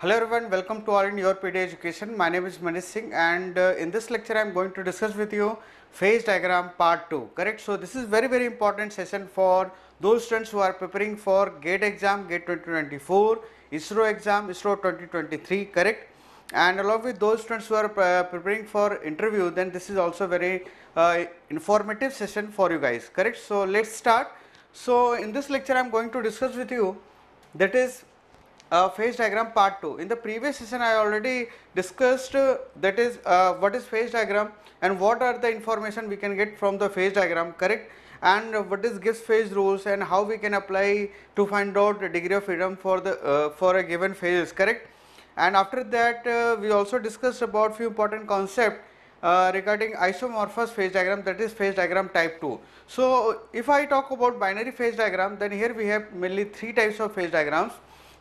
Hello everyone, welcome to all in YourPedia education. My name is Manish Singh and in this lecture I am going to discuss with you phase diagram part 2, correct. So this is very important session for those students who are preparing for GATE exam, GATE 2024, ISRO exam, ISRO 2023, correct. And along with those students who are preparing for interview, then this is also very informative session for you guys, correct. So let's start. So in this lecture I am going to discuss with you, that is phase diagram part 2. In the previous session I already discussed that is what is phase diagram and what are the information we can get from the phase diagram, correct, and what is Gibbs phase rules and how we can apply to find out the degree of freedom for the for a given phase, correct. And after that we also discussed about few important concepts regarding isomorphous phase diagram, that is phase diagram type 2. So if I talk about binary phase diagram, then here we have mainly three types of phase diagrams.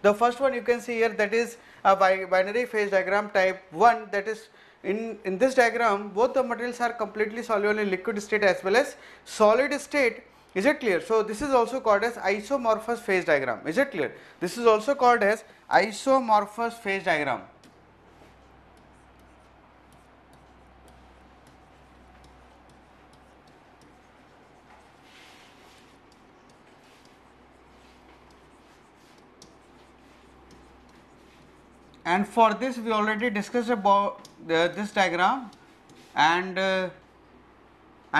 The first one you can see here, that is a binary phase diagram type 1, that is in this diagram both the materials are completely soluble in liquid state as well as solid state. Is it clear? So this is also called as isomorphous phase diagram. Is it clear? This is also called as isomorphous phase diagram. And for this we already discussed about this diagram, and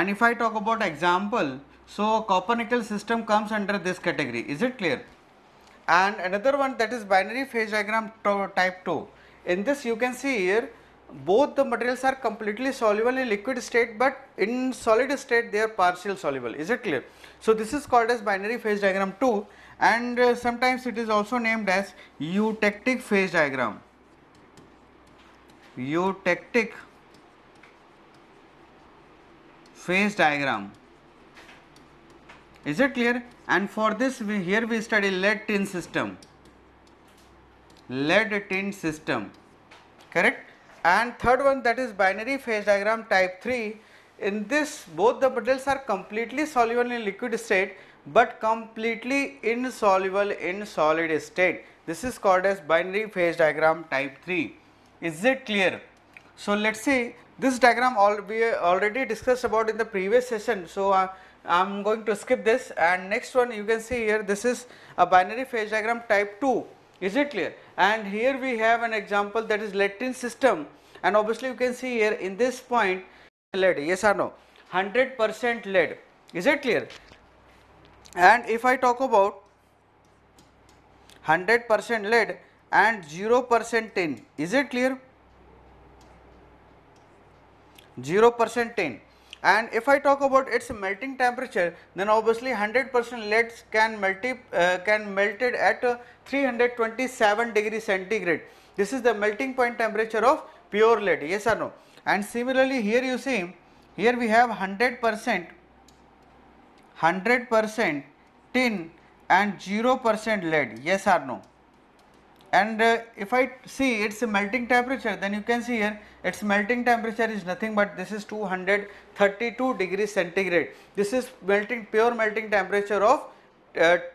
if I talk about example, so copper nickel system comes under this category. Is it clear? And another one, that is binary phase diagram type 2. In this you can see here both the materials are completely soluble in liquid state, but in solid state they are partial soluble. Is it clear? So this is called as binary phase diagram 2, and sometimes it is also named as eutectic phase diagram. Eutectic phase diagram. Is it clear? And for this here we study lead tin system. Lead tin system, correct. And third one, that is binary phase diagram type 3. In this both the materials are completely soluble in liquid state but completely insoluble in solid state. This is called as binary phase diagram type 3. Is it clear? So let's see, this diagram we already discussed about in the previous session, so I am going to skip this. And next one you can see here, this is a binary phase diagram type 2. Is it clear? And here we have an example, that is lead tin system, and obviously you can see here in this point lead, yes or no, 100% lead. Is it clear? And if I talk about 100% lead and 0% tin, is it clear? 0% tin. And if I talk about its melting temperature, then obviously 100% lead can melted at 327 degrees centigrade. This is the melting point temperature of pure lead, yes or no. And similarly here you see, here we have 100% tin and 0% lead, yes or no. And if I see its melting temperature, then you can see here its melting temperature is nothing but this is 232 degrees centigrade. This is pure melting temperature of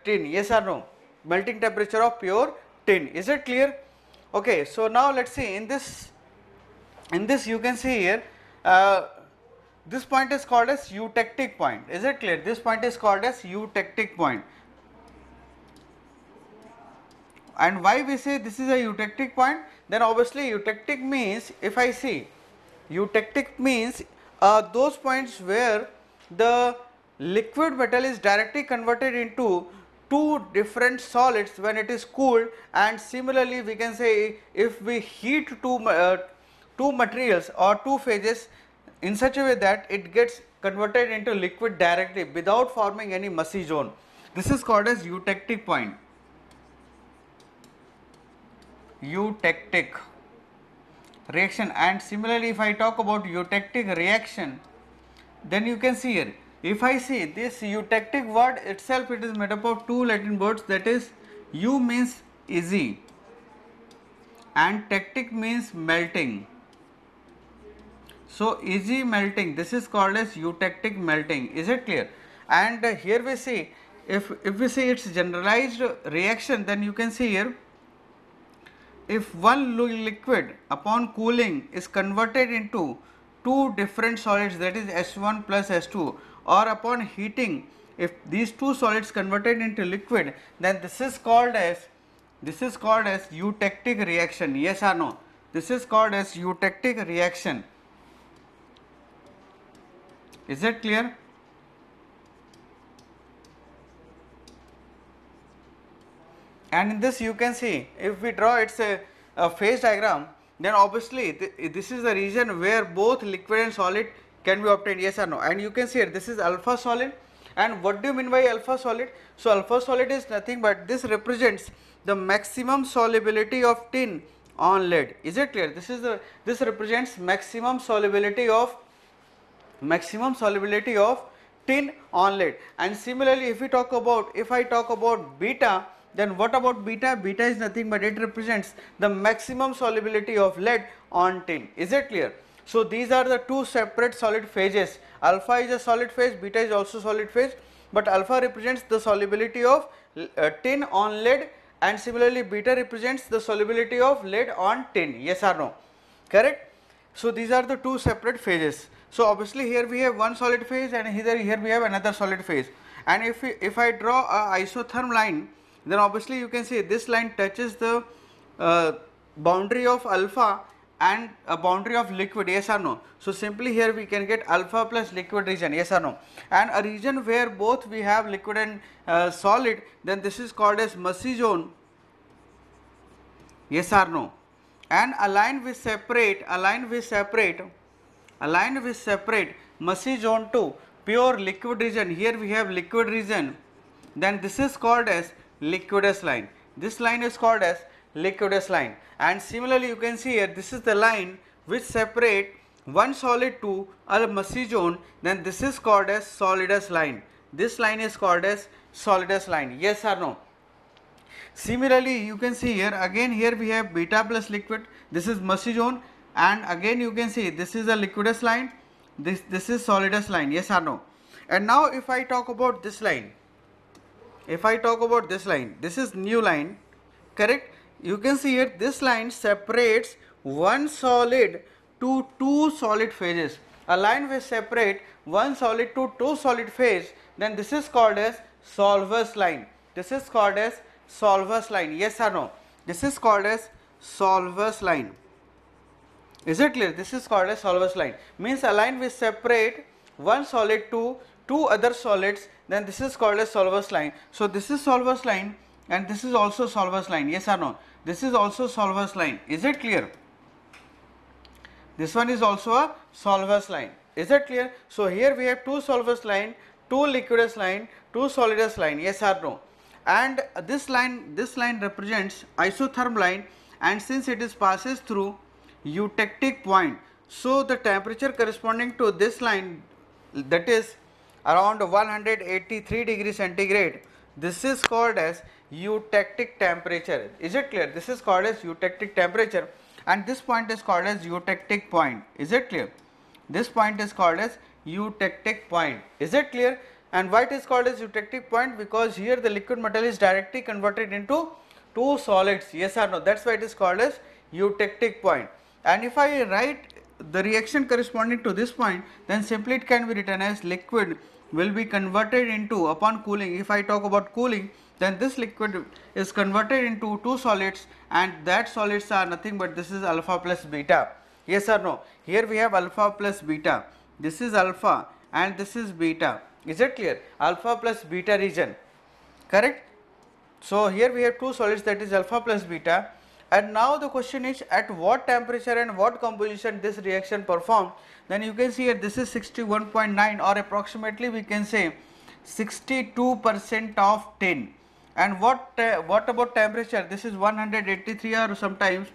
tin, yes or no, melting temperature of pure tin. Is it clear? Okay, so now let's see, in this you can see here this point is called as eutectic point. Is it clear? This point is called as eutectic point. And why we say this is a eutectic point? Then obviously eutectic means, if I see, eutectic means those points where the liquid metal is directly converted into two different solids when it is cooled. And similarly we can say if we heat two materials or two phases in such a way that it gets converted into liquid directly without forming any mushy zone, this is called as eutectic point. Eutectic reaction. And similarly if I talk about eutectic reaction, then you can see here, if I see this eutectic word itself, it is made up of two Latin words, that is eu means easy and tectic means melting. So easy melting, this is called as eutectic melting. Is it clear? And here we see, if we see its generalized reaction, then you can see here if one liquid upon cooling is converted into two different solids, that is S1 plus S2, or upon heating if these two solids converted into liquid, then this is called as eutectic reaction. Yes or no? This is called as eutectic reaction. Is it clear? And in this you can see, if we draw its a phase diagram, then obviously this is the region where both liquid and solid can be obtained. Yes or no? And you can see here, this is alpha solid. And what do you mean by alpha solid? So alpha solid is nothing but this represents the maximum solubility of tin on lead. Is it clear? This represents maximum solubility of tin on lead. And similarly, if I talk about beta, then what about beta? Beta is nothing but it represents the maximum solubility of lead on tin. Is it clear? So these are the two separate solid phases. Alpha is a solid phase, beta is also solid phase, but alpha represents the solubility of tin on lead, and similarly beta represents the solubility of lead on tin. Yes or no? Correct? So these are the two separate phases. So obviously here we have one solid phase, and here we have another solid phase. And if I draw a isotherm line, then obviously you can see this line touches the boundary of alpha and a boundary of liquid. Yes or no? So simply here we can get alpha plus liquid region. Yes or no? And a region where both we have liquid and solid, then this is called as Mussy zone. Yes or no? And a line which separate Mussy zone to pure liquid region. Here we have liquid region, then this is called as liquidous line. This line is called as liquidous line. And similarly you can see here, this is the line which separate one solid to a Mussy zone, then this is called as solidus line. This line is called as solidus line. Yes or no? Similarly you can see here, again here we have beta plus liquid, this is Mussy zone, and again you can see this is a liquidous line, this is solidus line. Yes or no? And now if I talk about this line, this is new line, correct? You can see here this line separates one solid to two solid phases. A line which separate one solid to two solid phase, then this is called as solvus line. This is called as solvus line. Yes or no? This is called as solvus line. Is it clear? This is called as solvus line. Means a line which separate one solid to two other solids, then this is called as solvus line. So this is solvus line, and this is also solvus line. Yes or no? This is also solvus line. Is it clear? This one is also a solvus line. Is it clear? So here we have two solvus line, two liquidus line, two solidus line. Yes or no? And this line represents isotherm line, and since it is passes through eutectic point, so the temperature corresponding to this line, that is around 183 degrees centigrade, this is called as eutectic temperature. Is it clear? This is called as eutectic temperature, and this point is called as eutectic point. Is it clear? This point is called as eutectic point. Is it clear? And why it is called as eutectic point? Because here the liquid metal is directly converted into two solids. Yes or no? That's why it is called as eutectic point. And if I write the reaction corresponding to this point, then simply it can be written as liquid will be converted into, upon cooling, if I talk about cooling, then this liquid is converted into two solids, and that solids are nothing but this is alpha plus beta. Yes or no? Here we have alpha plus beta. This is alpha and this is beta. Is it clear? Alpha plus beta region. Correct? So here we have two solids, that is alpha plus beta. And now the question is, at what temperature and what composition this reaction performed? Then you can see here this is 61.9, or approximately we can say 62% of tin. And what about temperature? This is 183, or sometimes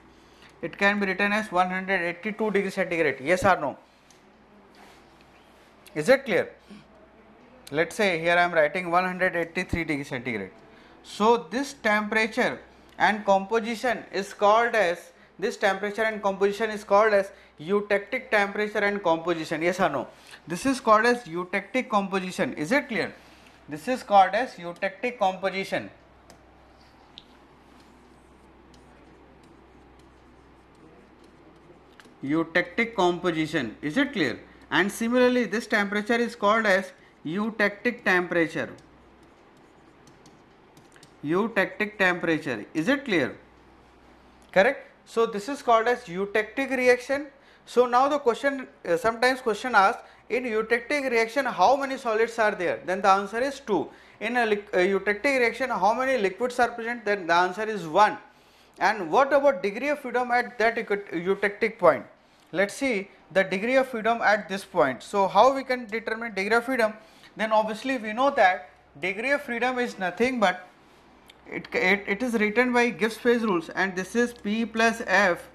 it can be written as 182 degrees centigrade. Yes or no? Is it clear? Let's say here I am writing 183 degrees centigrade. So this temperature and composition is called as, eutectic temperature and composition. Yes or no? This is called as eutectic composition. Is it clear? This is called as eutectic composition. eutectic composition. Is it clear? And similarly this temperature is called as eutectic temperature. Eutectic temperature. Is it clear? Correct. So this is called as eutectic reaction. So now the question, sometimes question asks, in eutectic reaction how many solids are there? Then the answer is 2. In a eutectic reaction how many liquids are present? Then the answer is 1. And what about degree of freedom at that eutectic point? Let's see the degree of freedom at this point. So how we can determine degree of freedom? Then obviously we know that degree of freedom is nothing but it is written by Gibbs phase rules, and this is P plus F,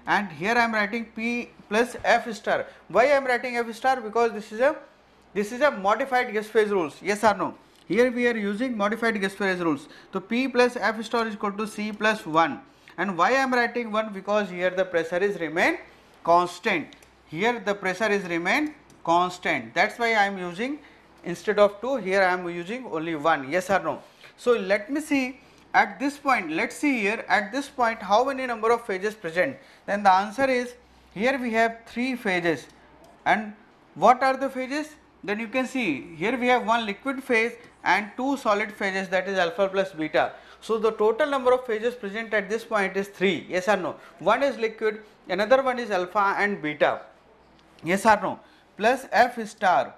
and here I am writing P plus F star. Why I am writing F star? Because this is a modified Gibbs phase rules. Yes or no? Here we are using modified Gibbs phase rules. So P plus F star is equal to C plus 1. And why I am writing 1? Because here the pressure is remain constant. Here the pressure is remain constant. That's why I am using, instead of 2, here I am using only 1. Yes or no? So let me see at this point. Let's see here at this point how many number of phases present. Then the answer is, here we have 3 phases. And what are the phases? Then you can see here we have 1 liquid phase and 2 solid phases, that is alpha plus beta. So the total number of phases present at this point is 3. Yes or no? One is liquid, another one is alpha and beta. Yes or no? Plus F star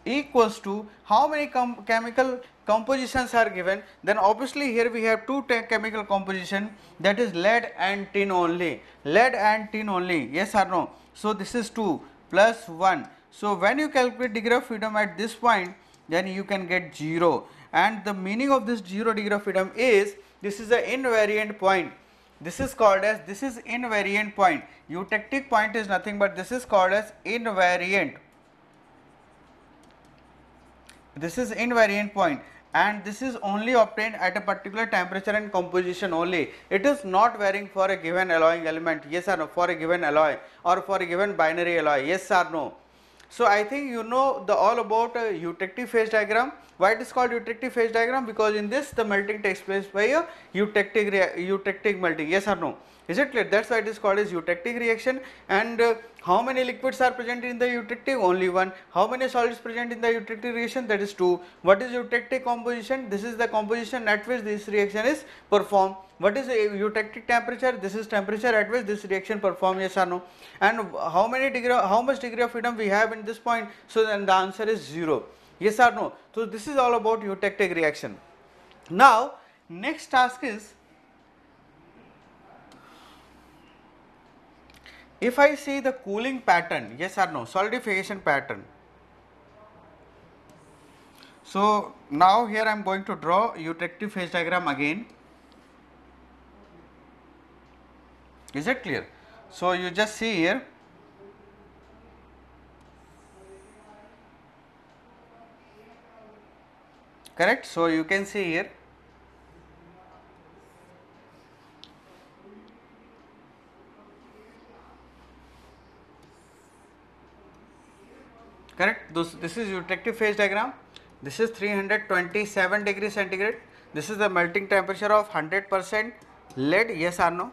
equals to how many chemical compositions are given. Then obviously here we have 2 chemical composition, that is lead and tin only. Lead and tin only. Yes or no? So this is 2 plus 1. So when you calculate degree of freedom at this point, then you can get 0. And the meaning of this 0 degree of freedom is, this is the invariant point. This is called as, this is invariant point. Eutectic point is nothing but this is called as invariant. This is invariant point, and this is only obtained at a particular temperature and composition only. It is not varying for a given alloying element. Yes or no? For a given alloy or for a given binary alloy. Yes or no? So I think you know all about eutectic phase diagram. Why it is called eutectic phase diagram? Because in this the melting takes place by a eutectic melting. Yes or no? Is it clear? That's why it is called as eutectic reaction. And how many liquids are present in the eutectic? Only 1. How many solids present in the eutectic reaction? That is 2. What is eutectic composition? This is the composition at which this reaction is performed. What is eutectic temperature? This is temperature at which this reaction performs. Yes or no? And how much degree of freedom we have in this point? So then the answer is 0. Yes or no? So this is all about eutectic reaction. Now next task is, if I see the cooling pattern, yes or no, solidification pattern. So now here I am going to draw eutectic phase diagram again. Is it clear? So you just see here. Correct? So you can see here. Correct? This is eutectic phase diagram. This is 327 degrees centigrade. This is the melting temperature of 100% lead. Yes or no?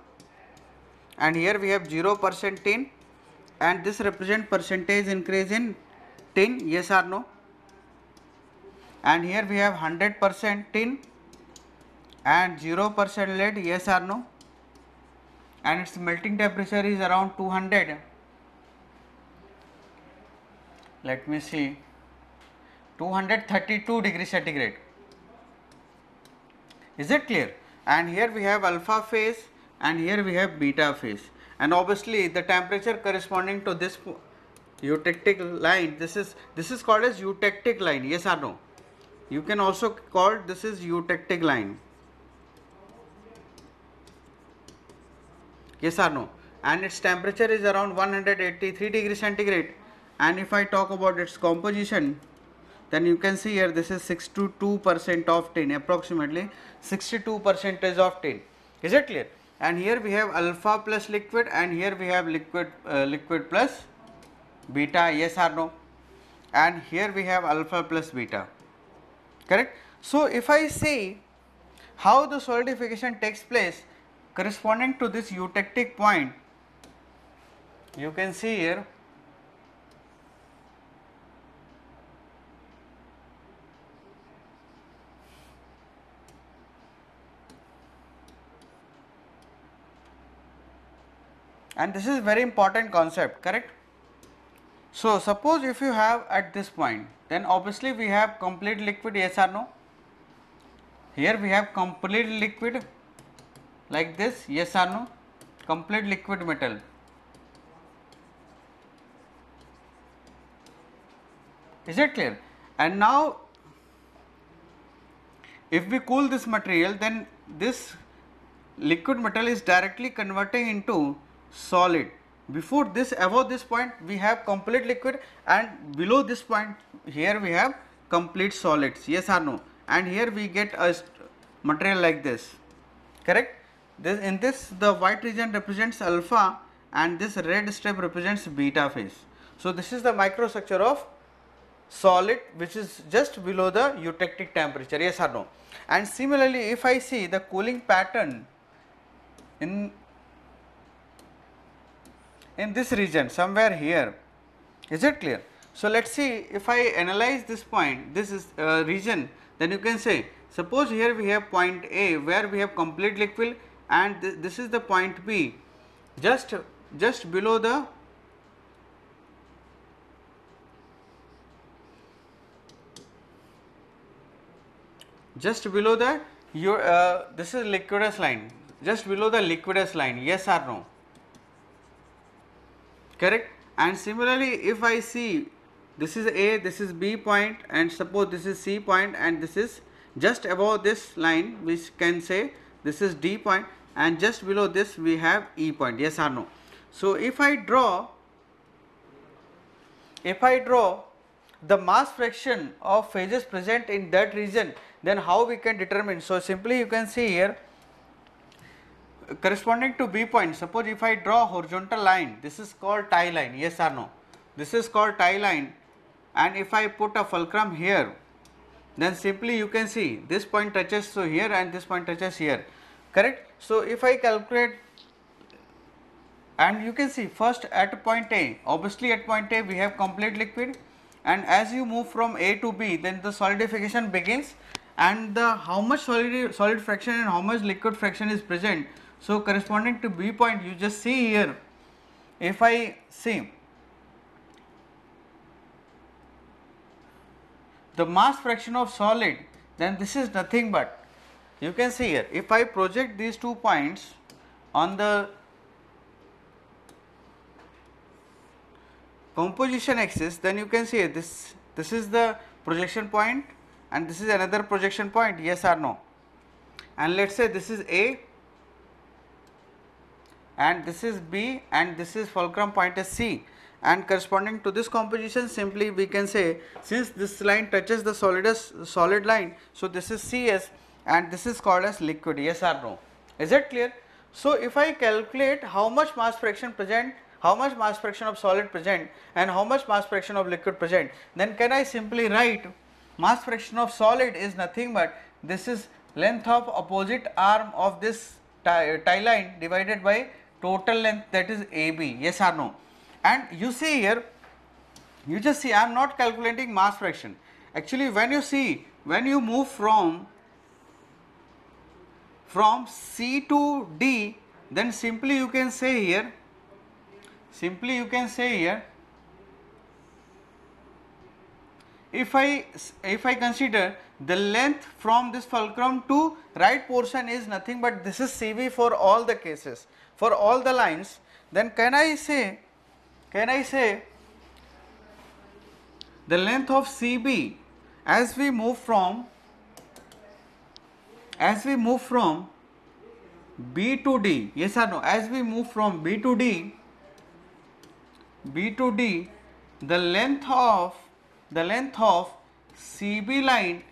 And here we have 0% tin, and this represent percentage increase in tin. Yes or no? And here we have 100% tin and 0% lead. Yes or no? And its melting temperature is around 200. Let me see, 232 degrees centigrade. Is it clear? And here we have alpha phase and here we have beta phase, and obviously the temperature corresponding to this eutectic line, this is called as eutectic line. Yes or no? You can also call this is eutectic line. Yes or no? And its temperature is around 183 degrees centigrade. And if I talk about its composition, then you can see here this is 62% of tin, approximately 62% of tin. Is it clear? And here we have alpha plus liquid, and here we have liquid plus beta. Yes or no? And here we have alpha plus beta. Correct? So if I say how the solidification takes place corresponding to this eutectic point, you can see here and this is very important concept, correct. So suppose if you have at this point, then obviously we have complete liquid, yes or no. Here we have complete liquid like this, yes or no, complete liquid metal. Is it clear? And now if we cool this material, then this liquid metal is directly converting into solid. Before this, above this point we have complete liquid, and below this point here we have complete solids, yes or no. And here we get a material like this, correct. This, in this, the white region represents alpha and this red strip represents beta phase. So this is the microstructure of solid, which is just below the eutectic temperature, yes or no. And similarly, if I see the cooling pattern in this region somewhere here, is it clear? So let us see, if I analyze this point, this is region, then you can say, suppose here we have point A where we have complete liquid, and this is the point B just below the this is liquidus line, just below the liquidus line, yes or no, correct. And similarly, if I see this is A, this is B point, and suppose this is C point, and this is just above this line, we can say this is D point, and just below this we have E point, yes or no. So if I draw the mass fraction of phases present in that region, then how we can determine? So simply you can see here, corresponding to B point, suppose if I draw horizontal line, this is called tie line, yes or no, this is called tie line, and if I put a fulcrum here, then simply you can see this point touches so here and this point touches here, correct. So if I calculate, and you can see first at point A, obviously at point A we have complete liquid, and as you move from A to B, then the solidification begins, and the how much solid fraction and how much liquid fraction is present. So corresponding to B point, you just see here, if I see the mass fraction of solid, then this is nothing but, you can see here, if I project these 2 points on the composition axis, then you can see this is the projection point and this is another projection point, yes or no. And let us say this is A and this is B and this is fulcrum point is C, and corresponding to this composition, simply we can say, since this line touches the solid line, so this is CS and this is called as liquid, yes or no. Is it clear? So if I calculate how much mass fraction present, how much mass fraction of solid present and how much mass fraction of liquid present, then can I simply write mass fraction of solid is nothing but this is length of opposite arm of this tie line divided by total length, that is AB, yes or no. And you see here, you just see I am not calculating mass fraction. Actually when you see, when you move from C to D, then simply you can say here, if I consider the length from this fulcrum to right portion is nothing but this is CV for all the cases, for all the lines, then can I say the length of CB as we move from B to D, yes or no, as we move from B to D, the length of CB line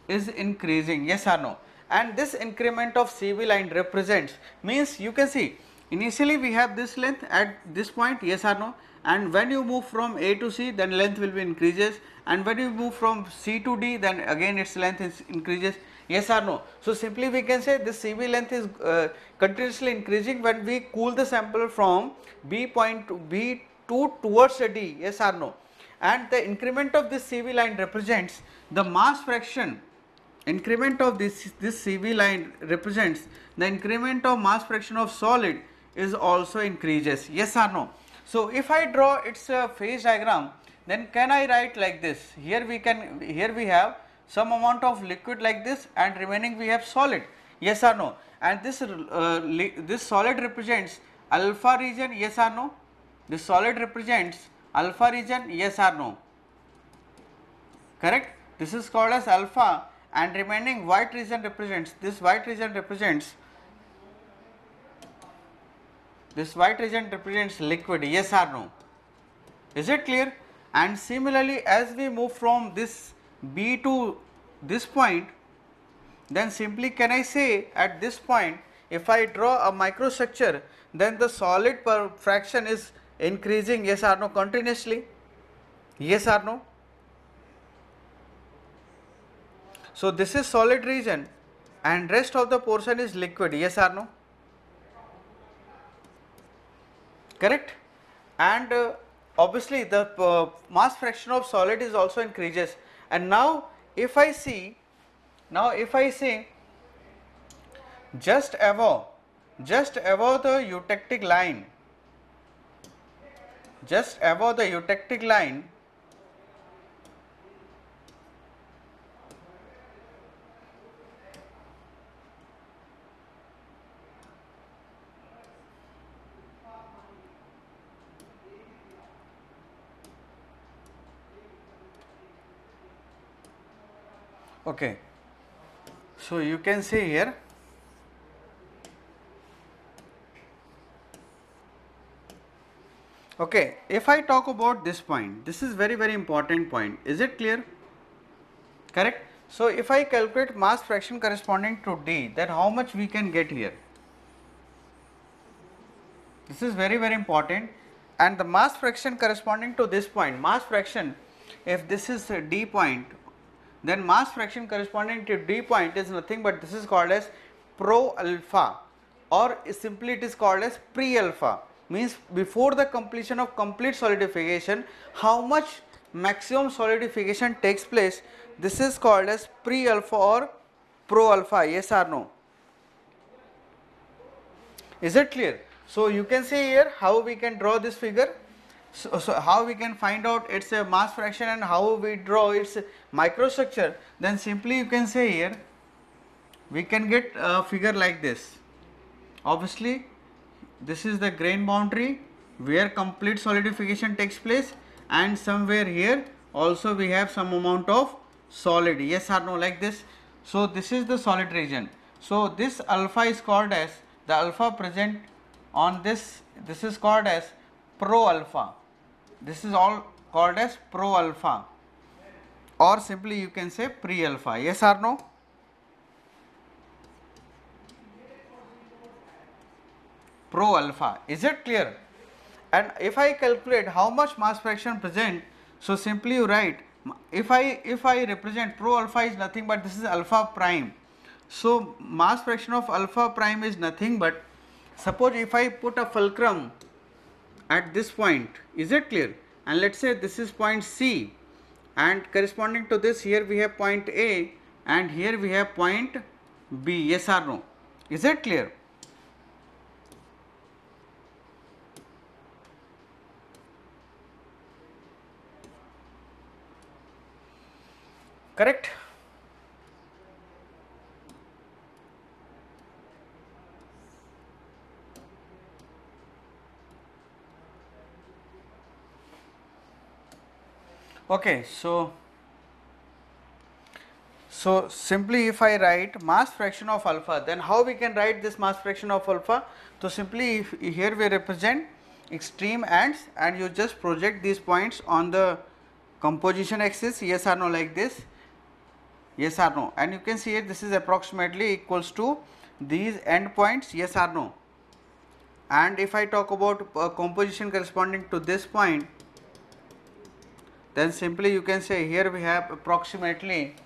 is increasing, yes or no. And this increment of CB line represents, means you can see initially we have this length at this point, yes or no, and when you move from A to C, then length will be increases, and when you move from C to D, then again its length is increases. Yes or no? So simply we can say this CV length is continuously increasing when we cool the sample from B point to B2 towards a D. Yes or no? And the increment of this CV line represents the mass fraction. Increment of this CV line represents the increment of mass fraction of solid is also increases. Yes or no? So if I draw its phase diagram, then can I write like this? Here we have some amount of liquid like this, and remaining we have solid. Yes or no? And this solid represents alpha region. Yes or no? This solid represents alpha region. Yes or no? Correct? This is called as alpha, and remaining white region represents, this white region represents liquid. Yes or no? Is it clear? And similarly, as we move from this B to this point, then simply can I say at this point, if I draw a microstructure, then the solid per fraction is increasing. Yes or no? Continuously. Yes or no? So this is solid region and rest of the portion is liquid. Yes or no? Correct? And obviously the mass fraction of solid is also increases. And now if I see just above the eutectic line, okay, so you can see here, okay, if I talk about this point, this is very important point. Is it clear? Correct? So if I calculate mass fraction corresponding to D, then how much we can get here? This is very important. And the mass fraction corresponding to this point, mass fraction, if this is a D point, then mass fraction corresponding to D point is nothing but this is called as pro alpha, or simply it is called as pre alpha, means before the completion of complete solidification, how much maximum solidification takes place. This is called as pre alpha or pro alpha. Yes or no? Is it clear? So you can see here how we can draw this figure. So how we can find out its a mass fraction and how we draw its microstructure. Then simply you can say here we can get a figure like this. Obviously this is the grain boundary where complete solidification takes place, and somewhere here also we have some amount of solid. Yes or no? Like this. So this is the solid region. So this alpha is called as the alpha present on this is called as pro alpha. This is all called as pro alpha, or simply you can say pre alpha. Yes or no? Pro alpha. Is it clear? And if I calculate how much mass fraction present, so simply you write, if I represent pro alpha is nothing but this is alpha prime. So mass fraction of alpha prime is nothing but, suppose if I put a fulcrum at this point, is it clear? And let's say this is point C, and corresponding to this here we have point A, and here we have point B. Yes or no? Is it clear? Correct? Okay, so simply if I write mass fraction of alpha, then how we can write this mass fraction of alpha? So simply if here we represent extreme ends, and you just project these points on the composition axis. Yes or no? Like this. Yes or no? And you can see here this is approximately equals to these end points. Yes or no? And if I talk about composition corresponding to this point, then simply you can say here we have approximately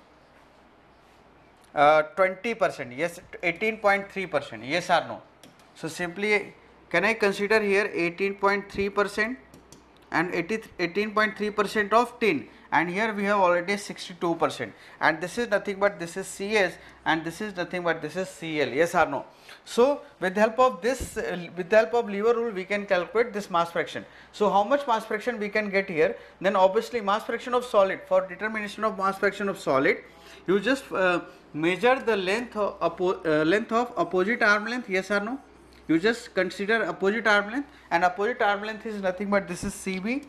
20%, yes, 18.3%, yes or no? So simply, can I consider here 18.3% and 18.3% of 10, and here we have already 62%, and this is nothing but this is CS, and this is nothing but this is CL, yes or no? So with the help of this, with the help of lever rule, we can calculate this mass fraction. So how much mass fraction we can get here? Then obviously mass fraction of solid, for determination of mass fraction of solid, you just measure the length of opposite arm length, yes or no? You just consider opposite arm length, and opposite arm length is nothing but this is CB,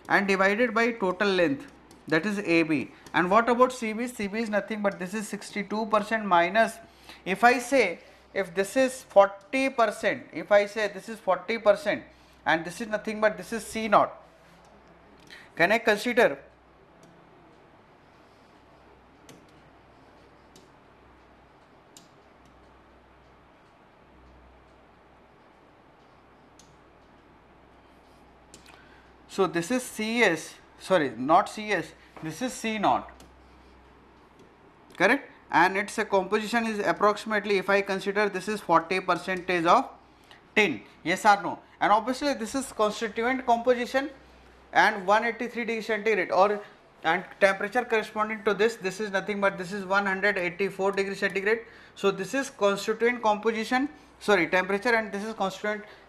and divided by total length, that is AB. And what about CB? CB is nothing but this is 62% minus, if I say, if this is 40%, if I say this is 40%, and this is nothing but this is C naught, can I consider so this is CS, sorry, not CS, this is C naught, correct? And its a composition is approximately, if I consider this is 40% of tin, yes or no? And obviously this is constituent composition, and 183 degree centigrade, or and temperature corresponding to this is nothing but this is 184 degree centigrade. So this is constituent composition, sorry, temperature, and this is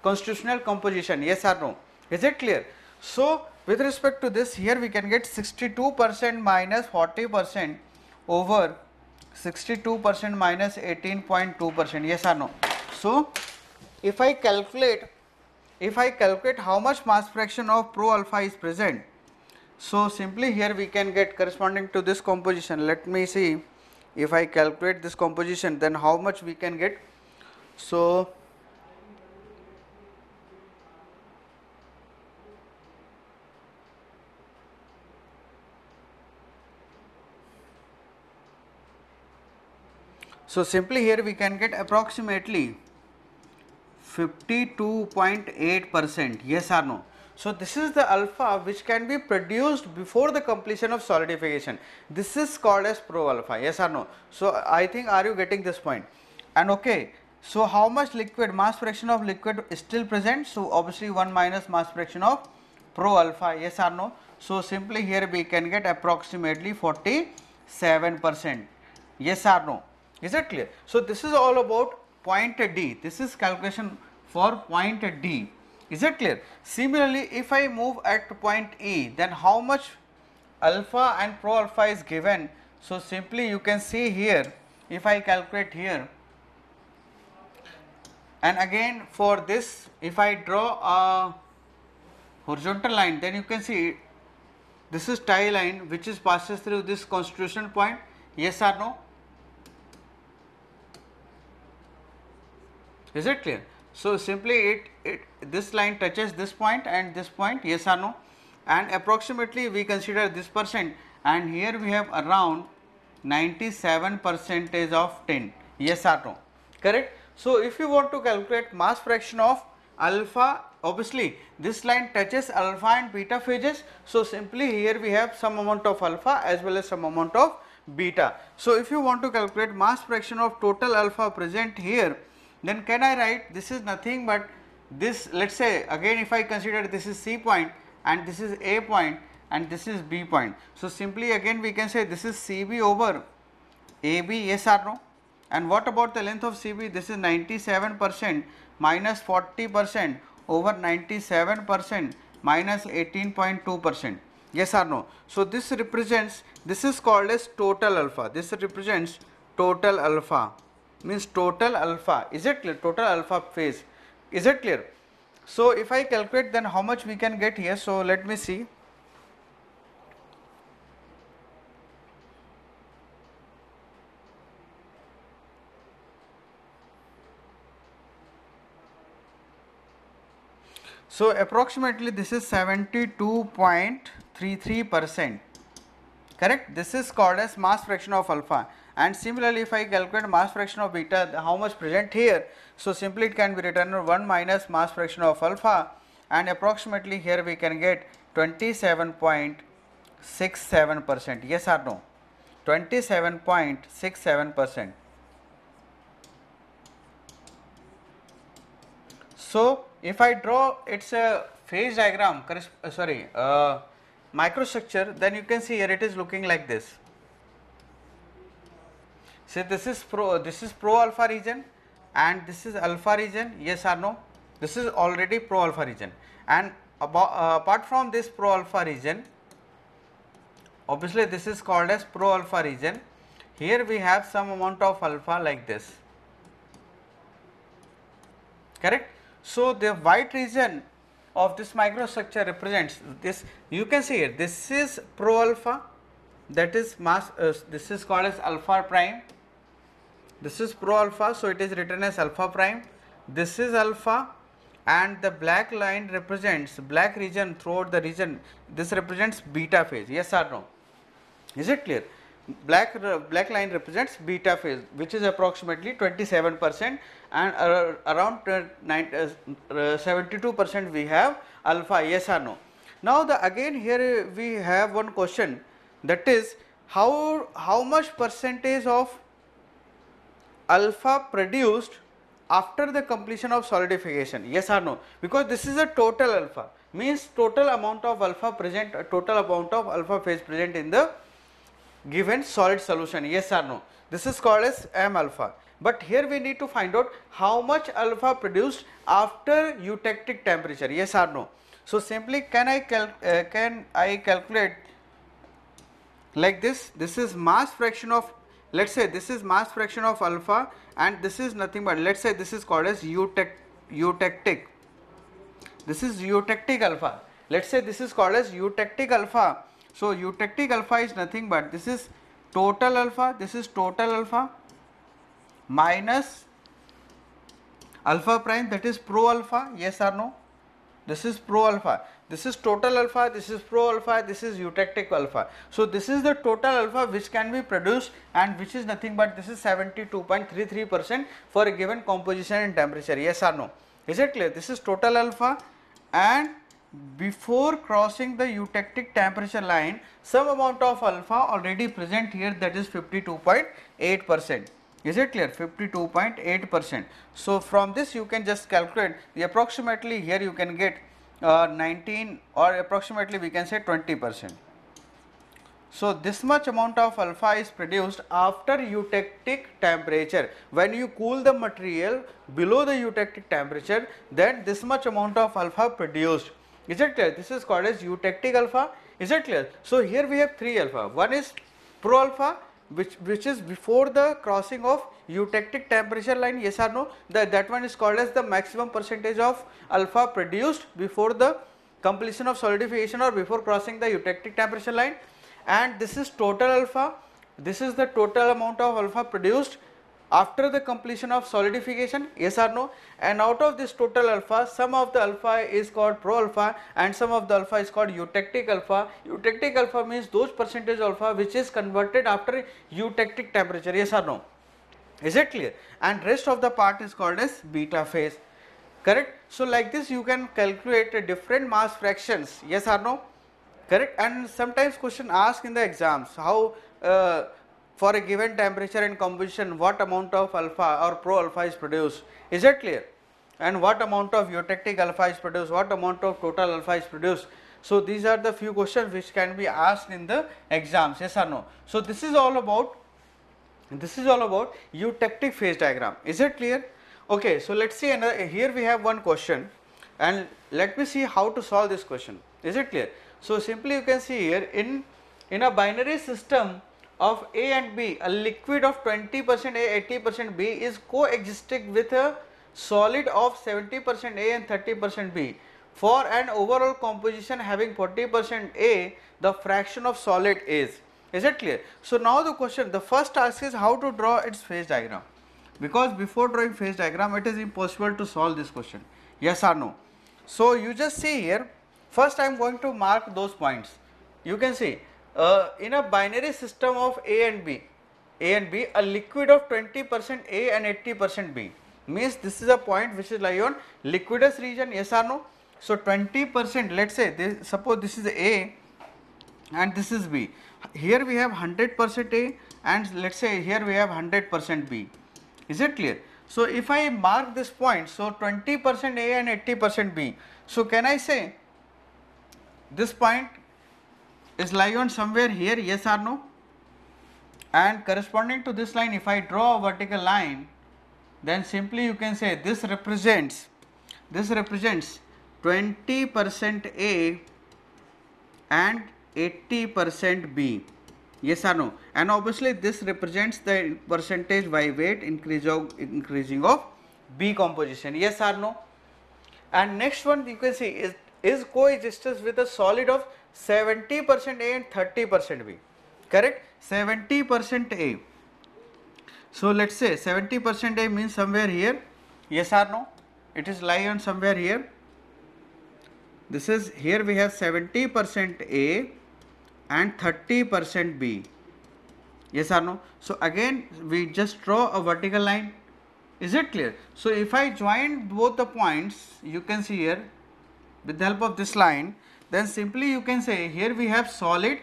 constitutional composition, yes or no? Is it clear? So with respect to this, here we can get 62% minus 40% over 62% minus 18.2%, yes or no? So if I calculate how much mass fraction of pro alpha is present, so simply here we can get corresponding to this composition. Let me see, if I calculate this composition, then how much we can get. So simply here we can get approximately 52.8%, yes or no? So this is the alpha which can be produced before the completion of solidification. This is called as pro alpha, yes or no? So I think, are you getting this point? And okay, so how much liquid, mass fraction of liquid is still present? So obviously 1 minus mass fraction of pro alpha, yes or no? So simply here we can get approximately 47%, yes or no? Is that clear? So this is all about point D. This is calculation for point D. Is that clear? Similarly, if I move at point E, then how much alpha and pro alpha is given? So simply you can see here, if I calculate here, and again for this, if I draw a horizontal line, then you can see this is tie line which is passes through this constitutional point, yes or no? Is it clear? So simply this line touches this point and this point, yes or no? And approximately we consider this percent, and here we have around 97% of 10, yes or no? Correct? So if you want to calculate mass fraction of alpha, obviously this line touches alpha and beta phases. So simply here we have some amount of alpha as well as some amount of beta. So if you want to calculate mass fraction of total alpha present here, then can I write this is nothing but this, let's say again if I consider this is C point and this is A point and this is B point. So simply again we can say this is CB over AB, yes or no? And what about the length of CB? This is 97% minus 40% over 97% minus 18.2%, yes or no? So this represents, this is called as total alpha. This represents total alpha, means total alpha. Is it clear? Total alpha phase. Is it clear? So if I calculate, then how much we can get here? So let me see. So approximately this is 72.33%, correct? This is called as mass fraction of alpha. And similarly, if I calculate mass fraction of beta, how much present here? So simply it can be written 1 minus mass fraction of alpha, and approximately here we can get 27.67%, yes or no? 27.67%. So if I draw its a phase diagram, microstructure, then you can see here it is looking like this. So this is pro alpha region and this is alpha region, yes or no? This is already pro alpha region, and apart from this pro alpha region, obviously this is called as pro alpha region. Here we have some amount of alpha like this, correct? So the white region of this microstructure represents this. You can see here, this is pro alpha, that is mass, this is called as alpha prime. This is pro alpha, so it is written as alpha prime. This is alpha, and the black line represents, black region throughout the region, this represents beta phase, yes or no? Is it clear? Black line represents beta phase, which is approximately 27%, and around 72% we have alpha, yes or no? Now again here we have one question, that is how much percentage of alpha produced after the completion of solidification, yes or no? Because this is a total alpha, means total amount of alpha present, total amount of alpha phase present in the given solid solution, yes or no? This is called as M alpha. But here we need to find out how much alpha produced after eutectic temperature, yes or no? So simply can I calculate like this? This is mass fraction of, let's say this is mass fraction of alpha, and this is nothing but, let's say this is called as eutectic. This is eutectic alpha. Let's say this is called as eutectic alpha. So eutectic alpha is nothing but, this is total alpha, this is total alpha minus alpha prime, that is pro alpha, yes or no? This is pro alpha, this is total alpha, this is pro alpha, this is eutectic alpha. So this is the total alpha which can be produced, and which is nothing but, this is 72.33% for a given composition and temperature, yes or no? Is it clear? This is total alpha, and before crossing the eutectic temperature line, some amount of alpha already present here, that is 52.8%. Is it clear? 52.8%. So from this you can just calculate the approximately, here you can get 19, or approximately we can say 20%. So this much amount of alpha is produced after eutectic temperature. When you cool the material below the eutectic temperature, then this much amount of alpha produced. Is it clear? This is called as eutectic alpha. Is it clear? So here we have three alpha. One is pro alpha, which is before the crossing of eutectic temperature line, yes or no? That one is called as the maximum percentage of alpha produced before the completion of solidification or before crossing the eutectic temperature line. And this is total alpha, this is the total amount of alpha produced after the completion of solidification, yes or no? And out of this total alpha, some of the alpha is called pro alpha and some of the alpha is called eutectic alpha. Eutectic alpha means those percentage alpha which is converted after eutectic temperature, yes or no? Is it clear? And rest of the part is called as beta phase, correct? So like this you can calculate different mass fractions, yes or no? Correct. And sometimes question asked in the exams, how for a given temperature and composition what amount of alpha or pro alpha is produced, is it clear? And what amount of eutectic alpha is produced, what amount of total alpha is produced. So these are the few questions which can be asked in the exams, yes or no? So this is all about eutectic phase diagram, is it clear? Okay, so let's see another, here we have one question and let me see how to solve this question, is it clear? So simply you can see here, in a binary system of A and B, a liquid of 20% A, 80% B is coexisting with a solid of 70% A and 30% B. For an overall composition having 40% A, the fraction of solid is it clear? So now the question, the first task is how to draw its phase diagram, because before drawing phase diagram it is impossible to solve this question, yes or no? So you just see here, first I am going to mark those points. You can see in a binary system of A and B, a liquid of 20% A and 80% B, means this is a point which is lie on liquidous region, yes or no? So 20%, let's say suppose this is A and this is B, Here we have 100% A, and let's say here we have 100% B. Is it clear? So if I mark this point, so 20% A and 80% B. So can I say this point is lie on somewhere here, yes or no? And corresponding to this line, if I draw a vertical line, then simply you can say this represents 20% A and 80% B. Yes or no? And obviously this represents the percentage by weight increasing of B composition. Yes or no? And next one you can see is coexistence with a solid of 70% A and 30% B. Correct? 70% A. So let's say 70% A means somewhere here. Yes or no? It is lie on somewhere here. This is here we have 70% A and 30% B. Yes or no? So again we just draw a vertical line. Is it clear? So if I join both the points, you can see here with the help of this line, then simply you can say here we have solid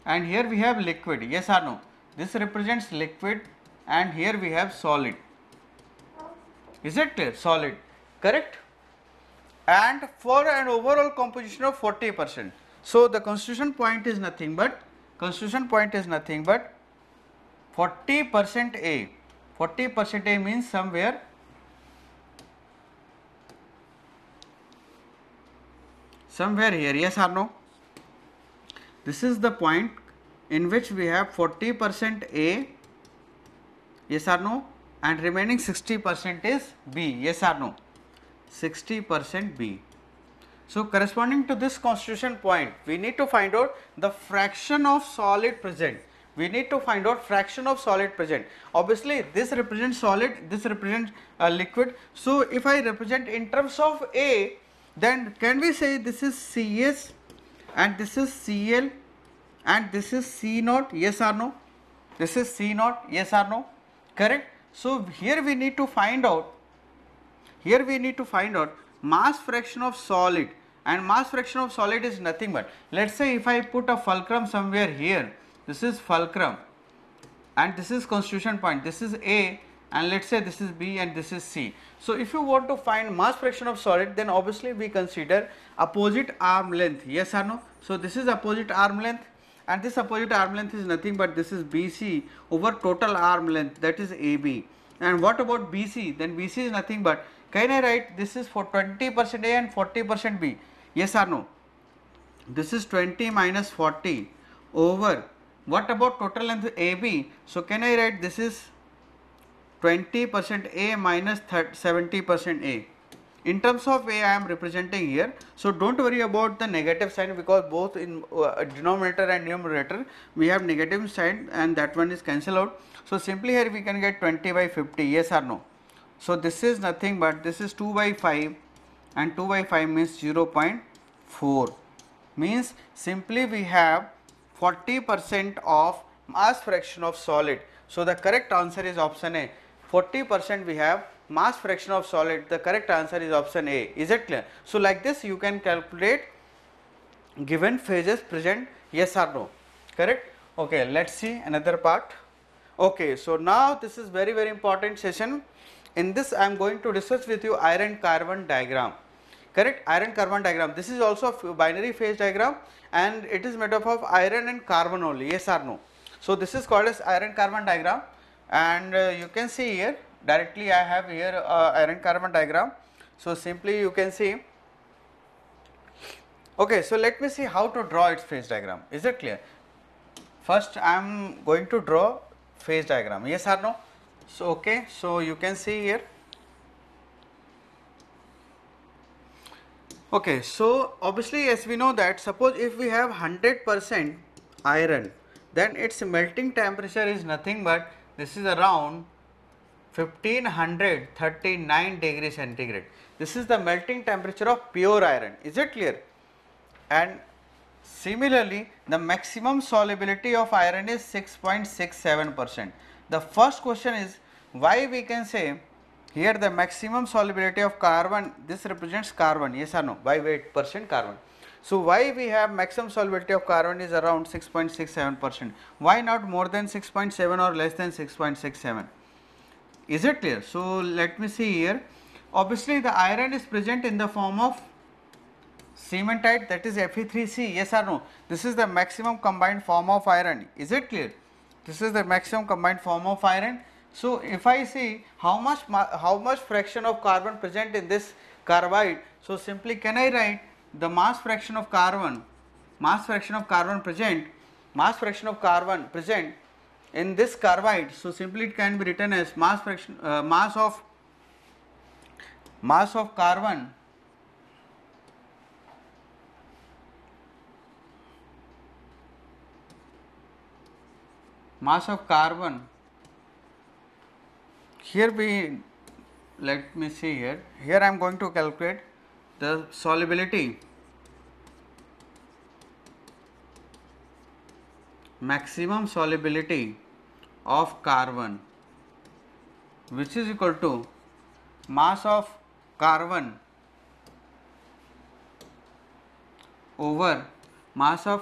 and here we have liquid. Yes or no? This represents liquid and here we have solid. Is it clear? Solid. Correct? And for an overall composition of 40%. So the constitution point is nothing but 40% A. 40% A means somewhere here, yes or no? This is the point in which we have 40% A, yes or no, and remaining 60% is B, yes or no? 60% B. So corresponding to this constitution point, we need to find out the fraction of solid present. We need to find out fraction of solid present. Obviously this represents solid, this represents liquid. So if I represent in terms of A, then can we say this is CS and this is CL and this is C naught, yes or no? This is C naught, yes or no? Correct? So here we need to find out mass fraction of solid, and mass fraction of solid is nothing but, let's say if I put a fulcrum somewhere here, this is fulcrum and this is constitution point, this is A and let's say this is B and this is C. So if you want to find mass fraction of solid, then obviously we consider opposite arm length, yes or no? So this is opposite arm length and this opposite arm length is nothing but this is BC over total arm length, that is AB. And what about BC? Then BC is nothing but, can I write this is for 20% A and 40% B, yes or no? This is 20 minus 40 over, what about total length AB? So can I write this is 20% A minus 70% A. In terms of A, I am representing here. So don't worry about the negative sign, because both in denominator and numerator we have negative sign and that one is cancelled out. So simply here we can get 20 by 50, yes or no? So this is nothing but this is 2 by 5 and 2 by 5 means 0.4, means simply we have 40% of mass fraction of solid. So the correct answer is option A. 40% we have mass fraction of solid. The correct answer is option A. Is it clear? So like this you can calculate given phases present, yes or no. Correct? Okay, let's see another part. Okay, so now this is very important session. In this I am going to discuss with you iron carbon diagram. Correct? Iron carbon diagram. This is also a binary phase diagram and it is made up of iron and carbon only, yes or no. So this is called as iron carbon diagram, and you can see here directly I have here iron carbon diagram. So simply you can see. Okay, so let me see how to draw its phase diagram. Is it clear? First I am going to draw phase diagram, yes or no. So okay, so you can see here. Okay, so obviously as we know that suppose if we have 100% iron, then its melting temperature is nothing but this is around 1539 degrees centigrade. This is the melting temperature of pure iron. Is it clear? And similarly the maximum solubility of iron is 6.67%. The first question is why we can say here the maximum solubility of carbon, this represents carbon, yes or no, by weight percent carbon. So why we have maximum solubility of carbon is around 6.67%. Why not more than 6.7 or less than 6.67? Is it clear? So let me see here. Obviously the iron is present in the form of cementite, that is Fe3C, yes or no? This is the maximum combined form of iron. Is it clear? This is the maximum combined form of iron. So if I see how much fraction of carbon present in this carbide, so simply can I write the mass fraction of carbon, mass fraction of carbon present in this carbide. So simply it can be written as mass of carbon here we, let me see here, I am going to calculate the solubility, maximum solubility of carbon, which is equal to mass of carbon over mass of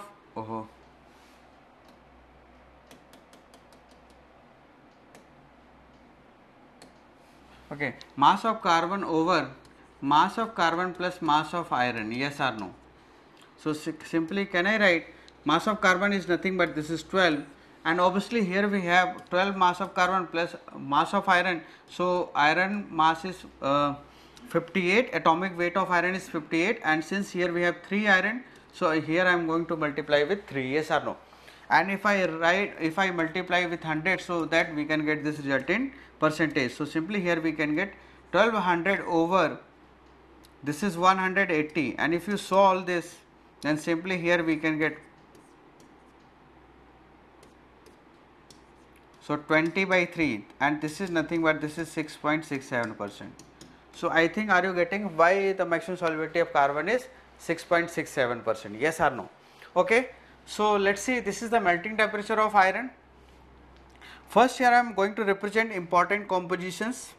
okay, mass of carbon over mass of carbon plus mass of iron, yes or no? So simply can I write mass of carbon is nothing but this is 12, and obviously here we have 12 mass of carbon plus mass of iron. So iron mass is 58, atomic weight of iron is 58, and since here we have 3 iron, so here I am going to multiply with 3, yes or no? And if I multiply with 100, so that we can get this result in percentage. So simply here we can get 1200 over this is 180, and if you solve this, then simply here we can get, so 20 by 3, and this is nothing but this is 6.67%. So I think, are you getting why the maximum solubility of carbon is 6.67%, yes or no? Okay. So let's see, this is the melting temperature of iron. First here I am going to represent important compositions.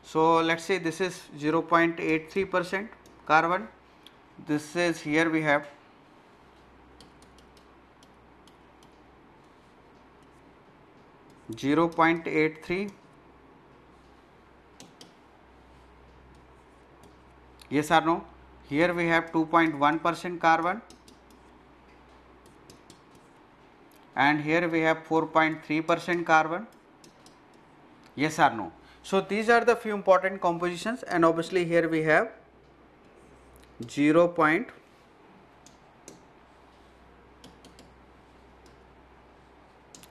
So let's say this is 0.83% carbon, this is, here we have 0.83, yes or no? Here we have 2.1% carbon, and here we have 4.3% carbon, yes or no? So these are the few important compositions, and obviously here we have 0.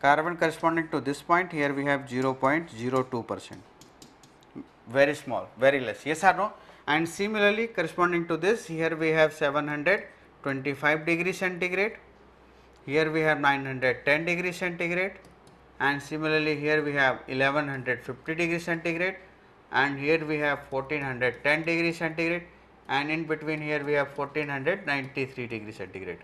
Carbon corresponding to this point, here we have 0.02%, very small, very less, yes or no? And similarly corresponding to this, here we have 725 degree centigrade, here we have 910 degree centigrade, and similarly here we have 1150 degree centigrade, and here we have 1410 degree centigrade, and in between here we have 1493 degree centigrade.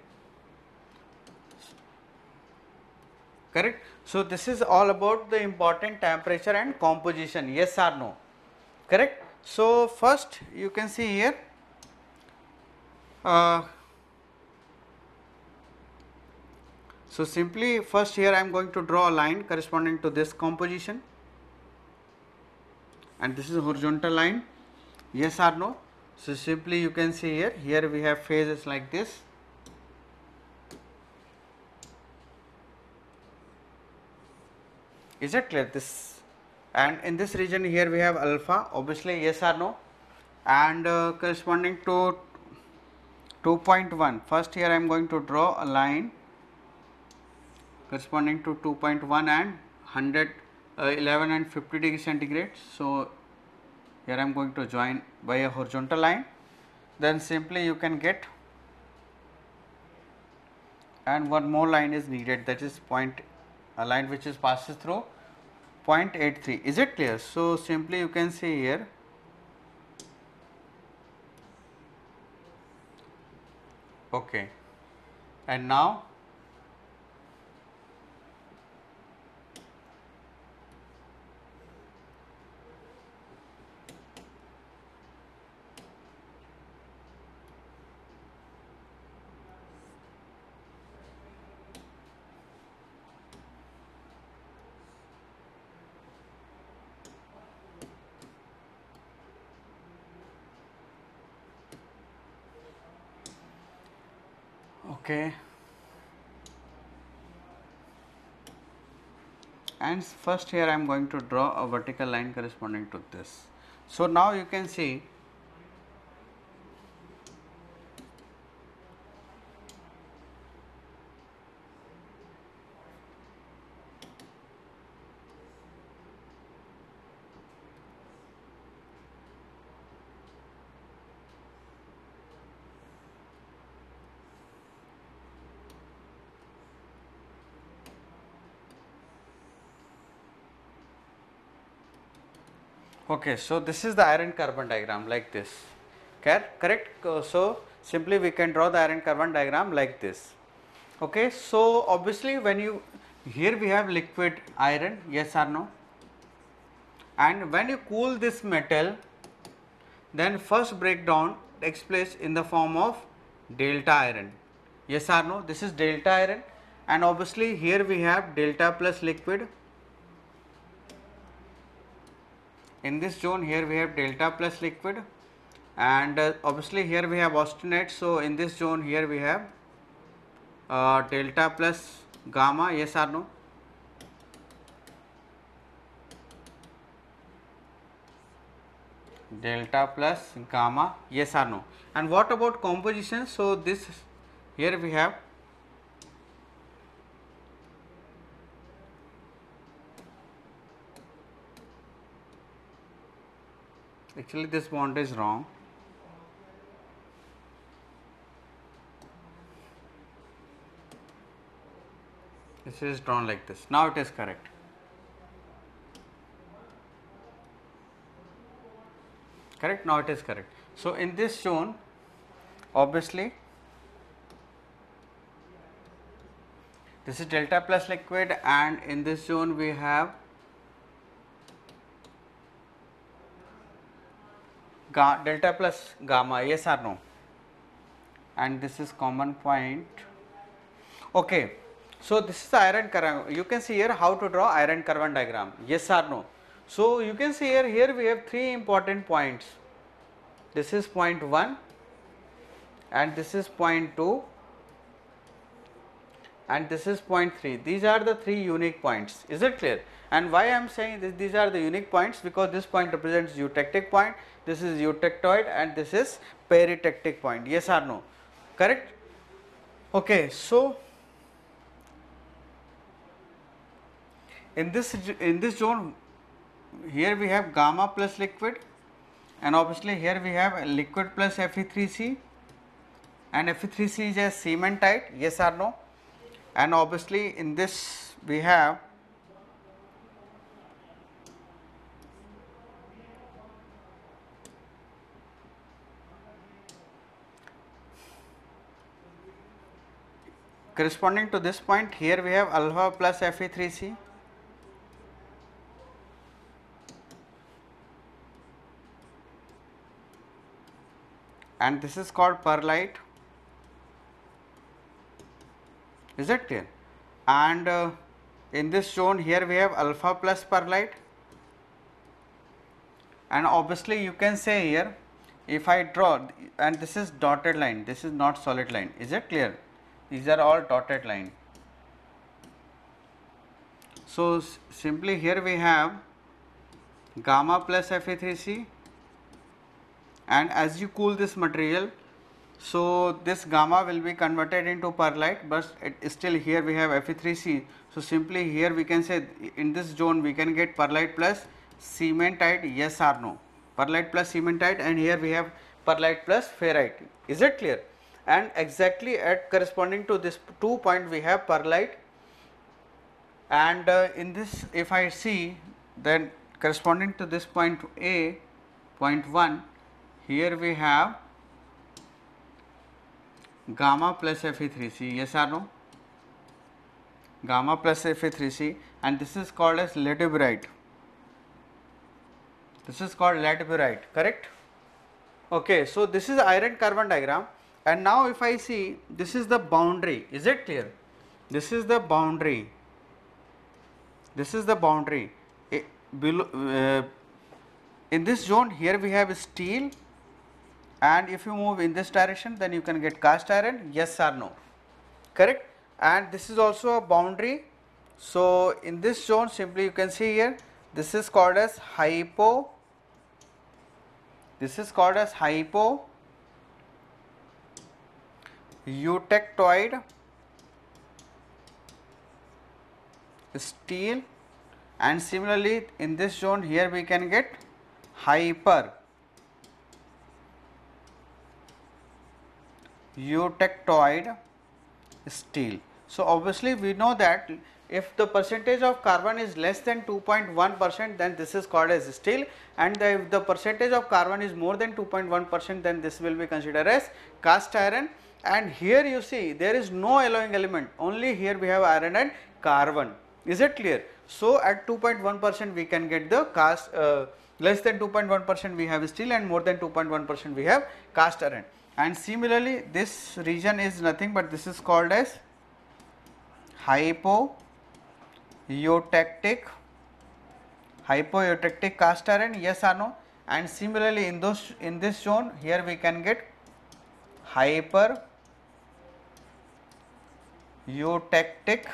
Correct. So this is all about the important temperature and composition, yes or no? Correct. So first you can see here, so simply first here I am going to draw a line corresponding to this composition, and this is a horizontal line, yes or no? So simply you can see here we have phases like this. Is it clear? This, and in this region here we have alpha, obviously, yes or no? And corresponding to 2.1, first here I am going to draw a line corresponding to 2.1 and 100, 11 and 50 degree centigrade. So here I am going to join by a horizontal line, then simply you can get, and one more line is needed, that is a line which is passes through 0.83. Is it clear? So simply you can see here, okay, and now Okay. And first here I am going to draw a vertical line corresponding to this. So now you can see okay, so this is the iron carbon diagram like this, correct? So simply we can draw the iron carbon diagram like this. Okay, so obviously when you, here we have liquid iron, yes or no, and when you cool this metal, then first breakdown takes place in the form of delta iron, yes or no, this is delta iron, and obviously here we have delta plus liquid. In this zone here we have delta plus liquid, and obviously here we have austenite. So in this zone here we have delta plus gamma, yes or no. Delta plus gamma, yes or no. And what about composition? So this here we have actually this bond is wrong. This is drawn like this. Now it is correct. Correct, now it is correct. So in this zone obviously this is delta plus liquid, and in this zone we have delta plus gamma, yes or no, and this is common point. Okay, so this is the iron carbon. You can see here how to draw iron carbon diagram, yes or no. So you can see here we have three important points. This is point 1 and this is point 2 and this is point 3. These are the three unique points. Is it clear? And why I am saying this, these are the unique points, because this point represents eutectic point, this is eutectoid, and this is peritectic point. Yes or no? Correct? Okay, so in this zone here we have gamma plus liquid, and obviously here we have liquid plus Fe3C, and Fe3C is a cementite, yes or no. And obviously in this we have corresponding to this point, here we have alpha plus Fe3C, and this is called perlite. Is it clear? And in this zone here we have alpha plus perlite, and obviously you can say here, if I draw, and this is dotted line, this is not solid line. Is it clear? These are all dotted line. So simply here we have gamma plus Fe3C, and as you cool this material, so this gamma will be converted into perlite, but still here we have Fe3C. So simply here we can say in this zone we can get perlite plus cementite, yes or no. Perlite plus cementite, and here we have perlite plus ferrite. Is it clear? And exactly at corresponding to this 2 point we have perlite, and in this if I see, then corresponding to this point A, point 1, here we have gamma plus Fe3C, yes or no, gamma plus Fe3C, and this is called as latibirite. This is called latibirite, correct? Okay, so this is iron carbon diagram, and now if I see, this is the boundary. Is it clear? This is the boundary. This is the boundary. Below, in this zone here we have steel, and if you move in this direction then you can get cast iron, yes or no. correct, and this is also a boundary. So in this zone, simply you can see here, this is called as hypo, eutectoid steel, and similarly in this zone here we can get hyper eutectoid steel. So obviously we know that if the percentage of carbon is less than 2.1%, then this is called as steel, and if the percentage of carbon is more than 2.1%, then this will be considered as cast iron. And here you see there is no alloying element, only here we have iron and carbon. Is it clear? So at 2.1% we can get the cast, less than 2.1% we have steel, and more than 2.1% we have cast iron. And similarly this region is nothing but this is called as hypoeutectic cast iron, yes or no? And similarly in this zone here we can get hyper eutectic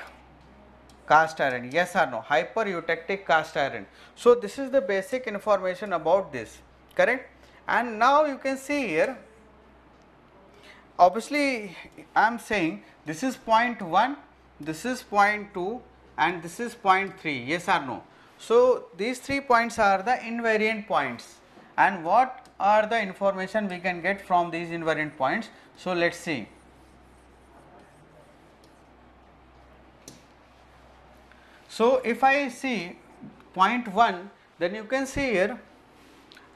cast iron, yes or no? Hyper eutectic cast iron. So this is the basic information about this, correct? And now you can see here, obviously I am saying this is 0.1, this is 0.2, and this is 0.3, yes or no? So these 3 points are the invariant points, and what are the information we can get from these invariant points? So let us see. So if I see 0.1, then you can see here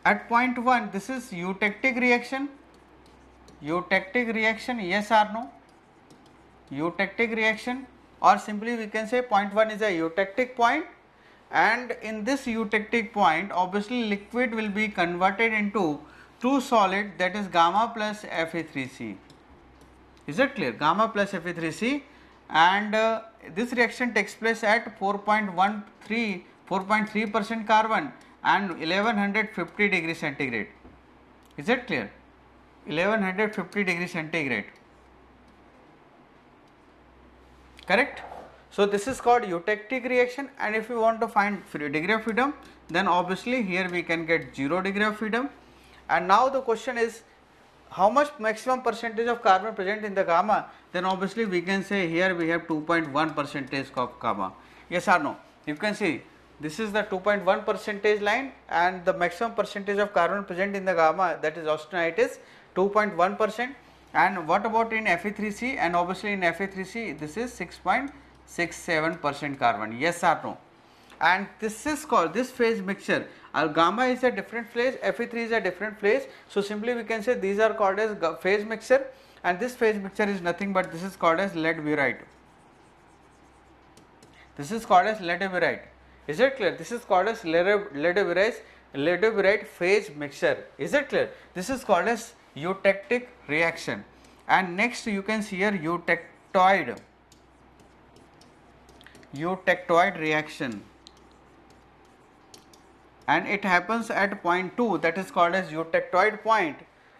at 0.1 this is eutectic reaction, yes or no? Eutectic reaction, or simply we can say 0.1 is a eutectic point, and in this eutectic point obviously liquid will be converted into two solid, that is gamma plus Fe3C. Is it clear? Gamma plus Fe3C, and this reaction takes place at 4.3% carbon and 1150 degree centigrade. Is it clear? 1150 degree centigrade, correct? So this is called eutectic reaction, and if you want to find degree of freedom, then obviously here we can get 0 degree of freedom. And now the question is, how much maximum percentage of carbon present in the gamma? Then obviously we can say here we have 2.1% of gamma, yes or no? You can see this is the 2.1% line, and the maximum percentage of carbon present in the gamma, that is austenite, is 2.1%. And what about in Fe3C? And obviously in Fe3C this is 6.67% carbon, yes or no? And this is called, this phase mixture, gamma is a different phase, Fe3 is a different phase. So simply we can say these are called as phase mixture, and this phase mixture is nothing but this is called as lead burite. This is called as lead burite. Is it clear? This is called as lead burite phase mixture. Is it clear? This is called as eutectic reaction. And next you can see here eutectoid reaction, and it happens at 0.2, that is called as eutectoid point,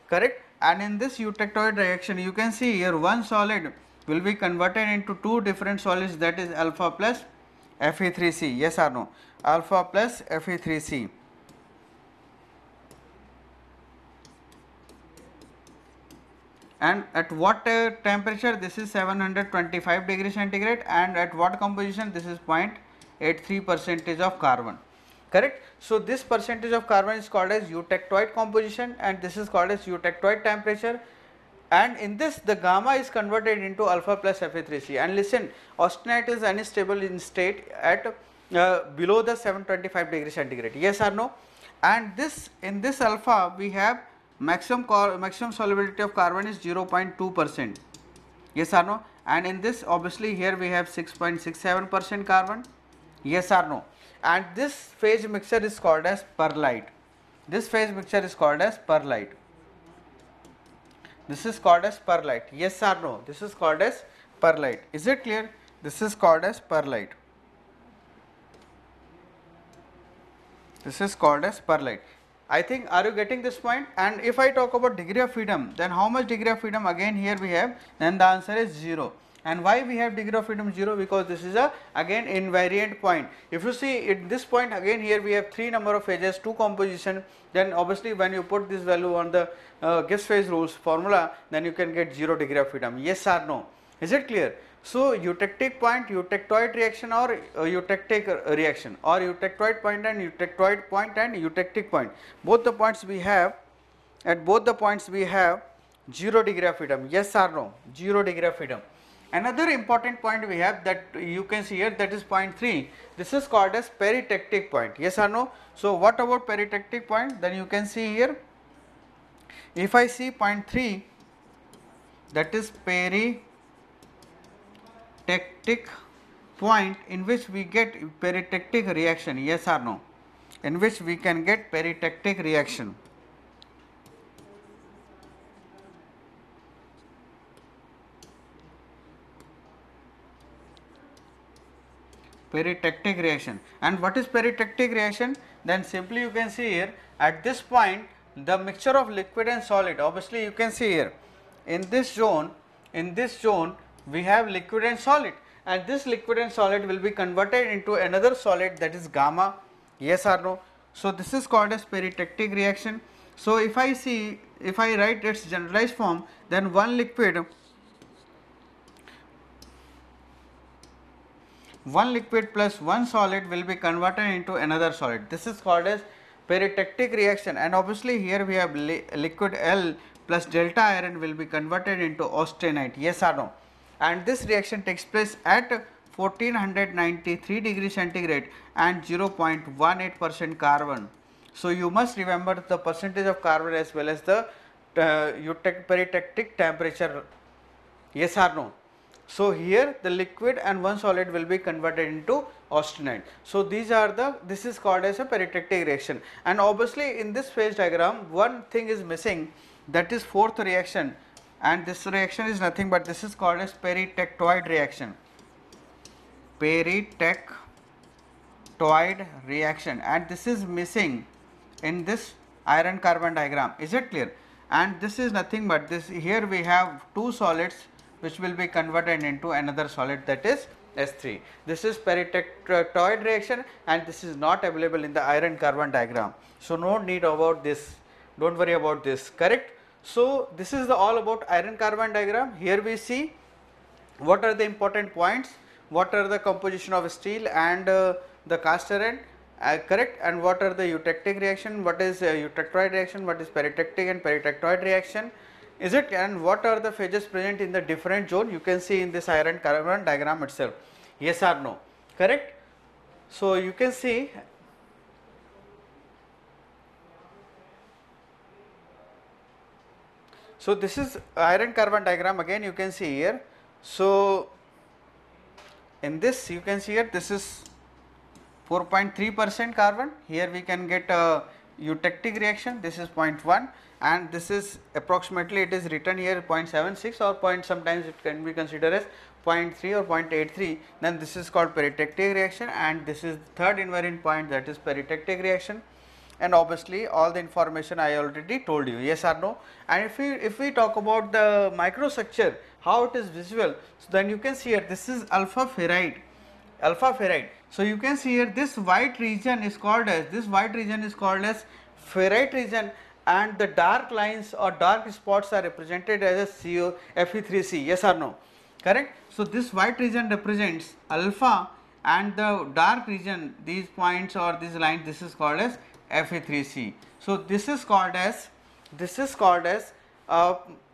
correct? And in this eutectoid reaction you can see here one solid will be converted into two different solids, that is alpha plus Fe3C, yes or no? Alpha plus Fe3C. And at what temperature? This is 725 degree centigrade, and at what composition? This is 0.83% of carbon, correct? So this percentage of carbon is called as eutectoid composition, and this is called as eutectoid temperature. And in this the gamma is converted into alpha plus Fe3C. And listen, austenite is unstable in state at below the 725 degree centigrade, yes or no? And this, in this alpha we have maximum solubility of carbon is 0.2%, yes or no? And in this obviously here we have 6.67% carbon, yes or no? And this phase mixture is called as perlite. This phase mixture is called as perlite. This is called as perlite, yes or no? This is called as perlite. Is it clear? This is called as perlite. This is called as perlite. I think, are you getting this point? And if I talk about degree of freedom, then how much degree of freedom? Again here we have, then the answer is 0. And why we have degree of freedom 0? Because this is a again invariant point. If you see at this point, again here we have 3 number of phases, 2 composition, then obviously when you put this value on the Gibbs phase rules formula, then you can get 0 degree of freedom. Yes or no? Is it clear? So eutectic point, eutectoid reaction, or eutectic reaction, or eutectoid point and eutectoid point and eutectic point, both the points we have, at both the points we have 0 degree of freedom. Yes or no? 0 degree of freedom. Another important point we have, that you can see here, that is point 3. This is called as peritectic point. Yes or no? So what about peritectic point? Then you can see here, if I see point 3, that is peritectic point, in which we get peritectic reaction. Yes or no? In which we can get peritectic reaction. Peritectic reaction. And what is peritectic reaction? Then simply you can see here, at this point the mixture of liquid and solid, obviously you can see here, in this zone we have liquid and solid, and this liquid and solid will be converted into another solid, that is gamma. Yes or no? So this is called as peritectic reaction. So if I write its generalized form, then one liquid plus one solid will be converted into another solid. This is called as peritectic reaction. And obviously here we have liquid L plus delta iron will be converted into austenite. Yes or no? And this reaction takes place at 1493 degree centigrade and 0.18% carbon. So you must remember the percentage of carbon as well as the peritectic temperature. Yes or no? So here the liquid and one solid will be converted into austenite. So this is called as a peritectic reaction. And obviously in this phase diagram one thing is missing, that is fourth reaction, and this reaction is nothing but this is called as peritectoid reaction. Peritectoid reaction, and this is missing in this iron carbon diagram. Is it clear? And this is nothing but this, here we have two solids which will be converted into another solid, that is S3. This is peritectoid reaction, and this is not available in the iron carbon diagram. So no need about this, don't worry about this, correct? So this is all about iron carbon diagram. Here we see what are the important points, what are the composition of steel and the cast iron, correct, and what are the eutectic reaction, what is eutectoid reaction, what is peritectic and peritectoid reaction, is it, and what are the phases present in the different zone, you can see in this iron carbon diagram itself. Yes or no? Correct. So you can see so this is iron carbon diagram, again you can see here. So in this you can see here, this is 4.3% carbon, here we can get a eutectic reaction, this is 0.1, and this is approximately, it is written here 0.76 or sometimes it can be considered as 0.3 or 0.83, then this is called peritectic reaction, and this is third invariant point, that is peritectic reaction. And obviously all the information I already told you. Yes or no? And if we talk about the microstructure, how it is visible, so then you can see here, this is alpha ferrite. So you can see here, this white region is called as ferrite region, and the dark lines or dark spots are represented as a Fe3C. Yes or no? Correct. So this white region represents alpha, and the dark region, these points or these lines, this is called as Fe3C. So this is called as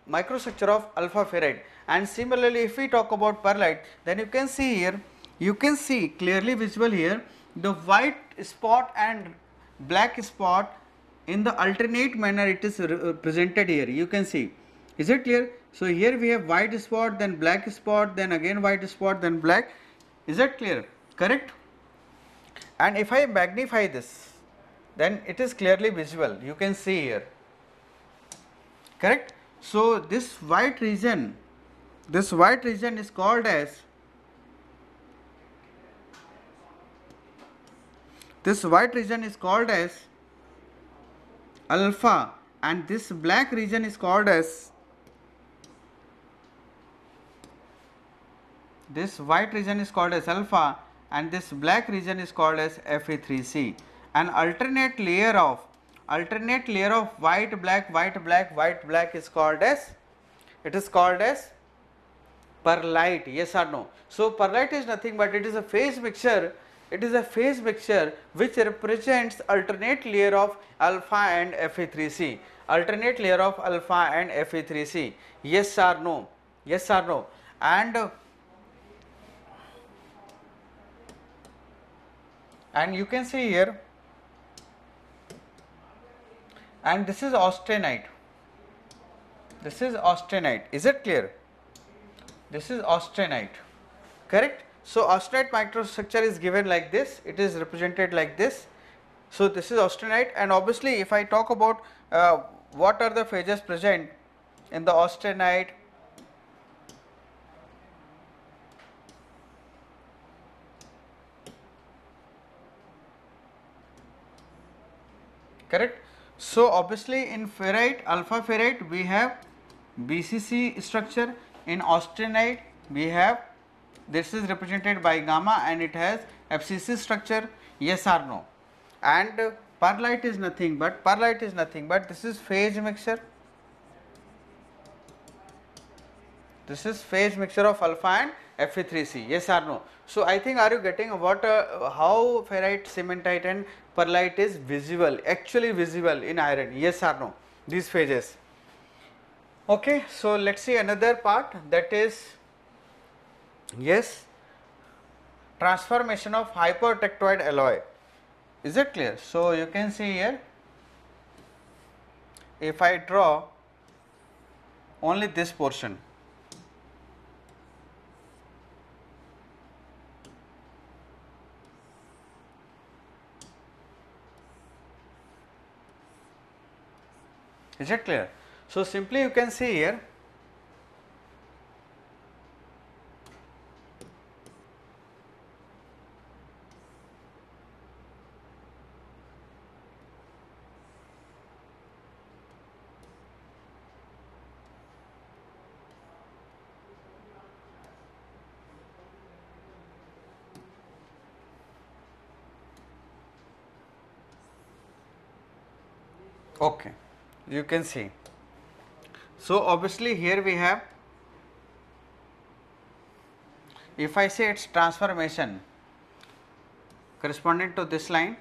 microstructure of alpha ferrite. And similarly if we talk about pearlite, then you can see here, you can see clearly visible here, the white spot and black spot in the alternate manner it is presented here, you can see. Is it clear? So here we have white spot, then black spot, then again white spot, then black. Is it clear? Correct. And if I magnify this, then it is clearly visible, you can see here, correct. So this white region is called as alpha, and this black region is called as this white region is called as alpha and this black region is called as Fe3C. An alternate layer of white black white black white black is called as, it is called as perlite, yes or no. So perlite is nothing but it is a phase mixture, it is a phase mixture which represents alternate layer of alpha and Fe3C, alternate layer of alpha and Fe3C, yes or no, yes or no. And you can see here, and this is austenite, this is austenite, is it clear? This is austenite, correct? So austenite microstructure is given like this, it is represented like this. So this is austenite, and obviously if I talk about what are the phases present in the austenite, correct? So obviously in ferrite, alpha ferrite we have BCC structure, in austenite we have, this is represented by gamma and it has FCC structure, yes or no. And perlite is nothing but, this is phase mixture, this is phase mixture of alpha and Fe3C, yes or no. So I think, are you getting what how ferrite, cementite and perlite is visible, actually visible in iron, yes or no, these phases. Okay, so let us see another part, that is, yes, transformation of hypoprotectoid alloy, is it clear? So you can see here, if I draw only this portion, is it clear? So simply you can see here, okay, you can see. So obviously here we have, if I say its transformation corresponding to this line,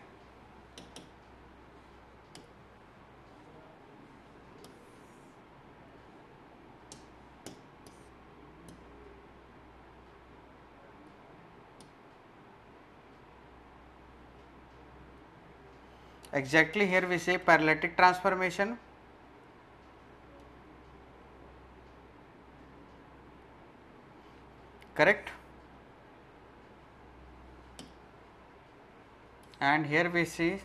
exactly here we say paralytic transformation, correct, and here we see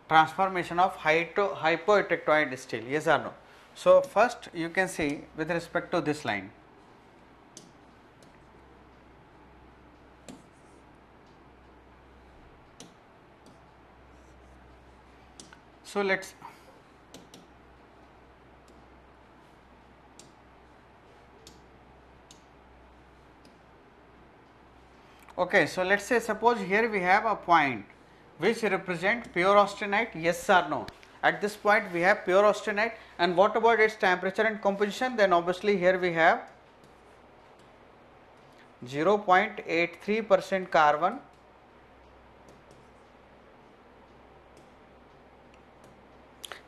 transformation of hypoprotectoid steel, yes or no. So first you can see with respect to this line, so let's okay, so let's say suppose here we have a point which represent pure austenite, yes or no. At this point we have pure austenite, and what about its temperature and composition? Then obviously here we have 0.83% carbon,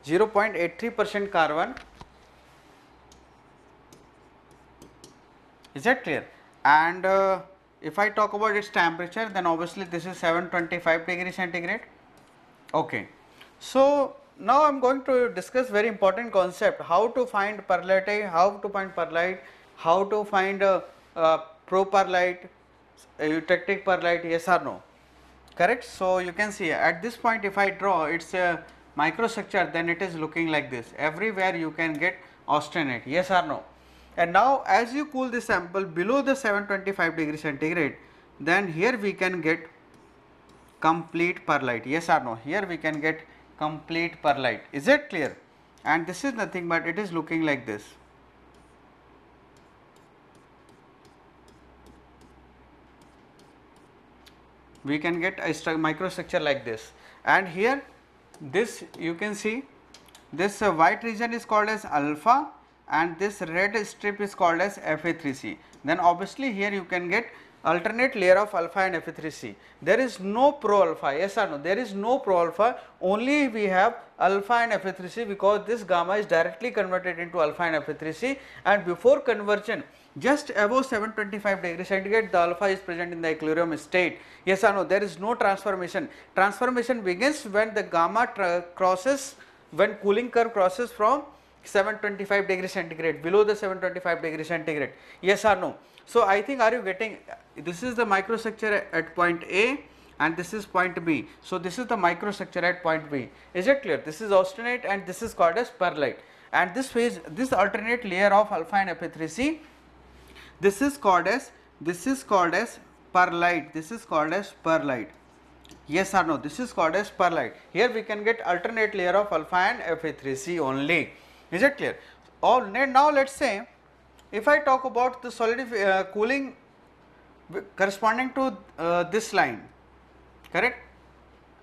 0.83% carbon, is that clear? And if I talk about its temperature, then obviously this is 725 degree centigrade. Okay, so now I am going to discuss very important concept, how to find perlite, how to find perlite, how to find pro-perlite, eutectic perlite, yes or no, correct. So you can see at this point if I draw its microstructure, then it is looking like this, everywhere you can get austenite, yes or no. And now as you cool this sample below the 725 degree centigrade, then here we can get complete perlite, yes or no, here we can get complete perlite, is it clear? And this is nothing but it is looking like this. we can get a microstructure like this. And here this you can see this white region is called as alpha and this red strip is called as Fa3C. Then obviously here you can get alternate layer of alpha and Fa3C. There is no pro alpha, yes or no? There is no pro alpha, only we have alpha and Fa3C, because this gamma is directly converted into alpha and Fa3C, and before conversion just above 725 degrees centigrade the alpha is present in the equilibrium state, yes or no? There is no transformation. Transformation begins when the gamma crosses, when cooling curve crosses from 725 degrees centigrade, below the 725 degrees centigrade, yes or no? So I think, are you getting, this is the microstructure at point A and this is point B. So this is the microstructure at point B. Is it clear? This is austenite and this is called as perlite, and this phase, this alternate layer of alpha and Fa3C, this is called as perlite. This is called as perlite. Yes or no? This is called as perlite. Here we can get alternate layer of alpha and Fa3C only. Is it clear? Or now let us say, if I talk about the solid cooling corresponding to this line, correct?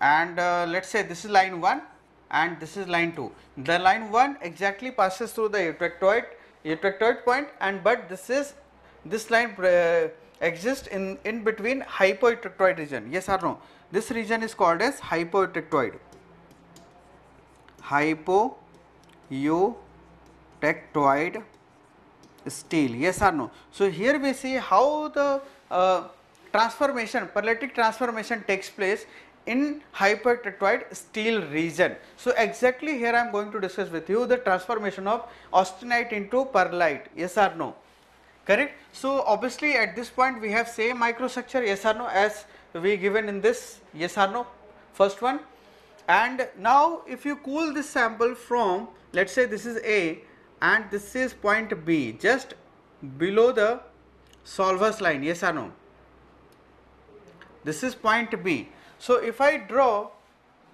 And let us say this is line 1 and this is line 2. The line 1 exactly passes through the eutectoid point, and but this line exists in between hypoeutectoid region, yes or no? This region is called as hypoeutectoid. Hypoeutectoid steel, yes or no? So here we see how the transformation, perlitic transformation takes place in hypoeutectoid steel region. So exactly here I am going to discuss with you the transformation of austenite into perlite, yes or no? Correct? So obviously at this point we have same microstructure, yes or no, as we given in this, yes or no, first one. And now if you cool this sample from, let us say this is A and this is point B, just below the solver's line, yes or no? This is point B. So if I draw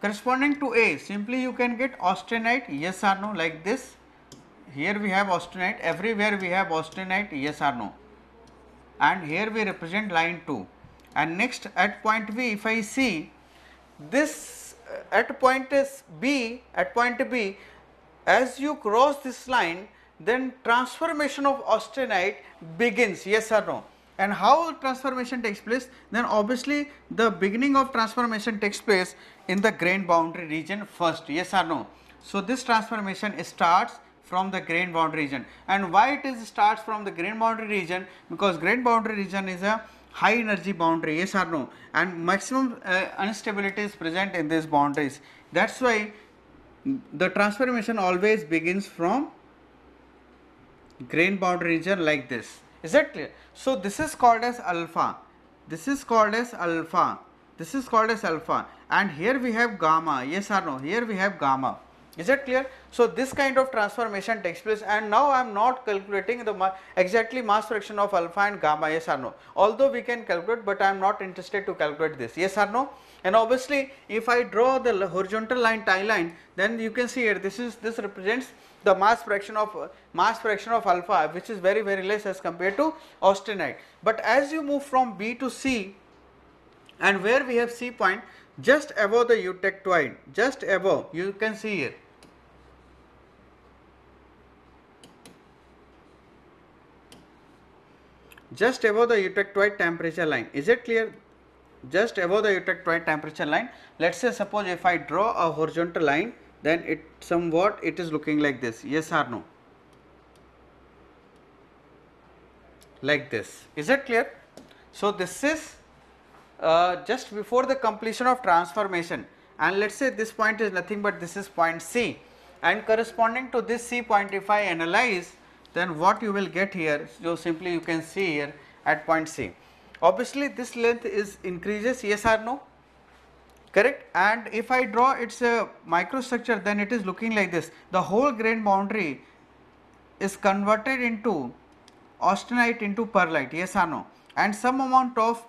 corresponding to A, simply you can get austenite, yes or no, like this. Here we have austenite, everywhere we have austenite, yes or no, and here we represent line 2. And next at point B, if I see this at point B, as you cross this line, then transformation of austenite begins, yes or no? And how transformation takes place? Then obviously the beginning of transformation takes place in the grain boundary region first, yes or no? So this transformation starts from the grain boundary region. And why it is starts from the grain boundary region? Because grain boundary region is a high energy boundary, yes or no, and maximum instability is present in these boundaries. That's why the transformation always begins from grain boundary region like this. Is that clear? So this is called as alpha, this is called as alpha, this is called as alpha, and here we have gamma, yes or no? Here we have gamma. Is that clear? So this kind of transformation takes place, and now I am not calculating the exactly mass fraction of alpha and gamma, yes or no? Although we can calculate, but I am not interested to calculate this, yes or no? And obviously if I draw the horizontal line, tie line, then you can see here this represents the mass fraction of alpha, which is very less as compared to austenite. But as you move from B to C, and where we have C point just above the eutectoid, just above, you can see here, just above the eutectoid temperature line. Is it clear? Just above the eutectoid temperature line. Let us say, suppose if I draw a horizontal line, then it somewhat it is looking like this, yes or no? Like this. Is it clear? So this is just before the completion of transformation, and let us say this point is nothing but this is point C, and corresponding to this C point if I analyze, then what you will get here, so simply you can see here at point C. Obviously this length is increases, yes or no? Correct? And if I draw its microstructure, then it is looking like this. The whole grain boundary is converted into austenite into perlite, yes or no? And some amount of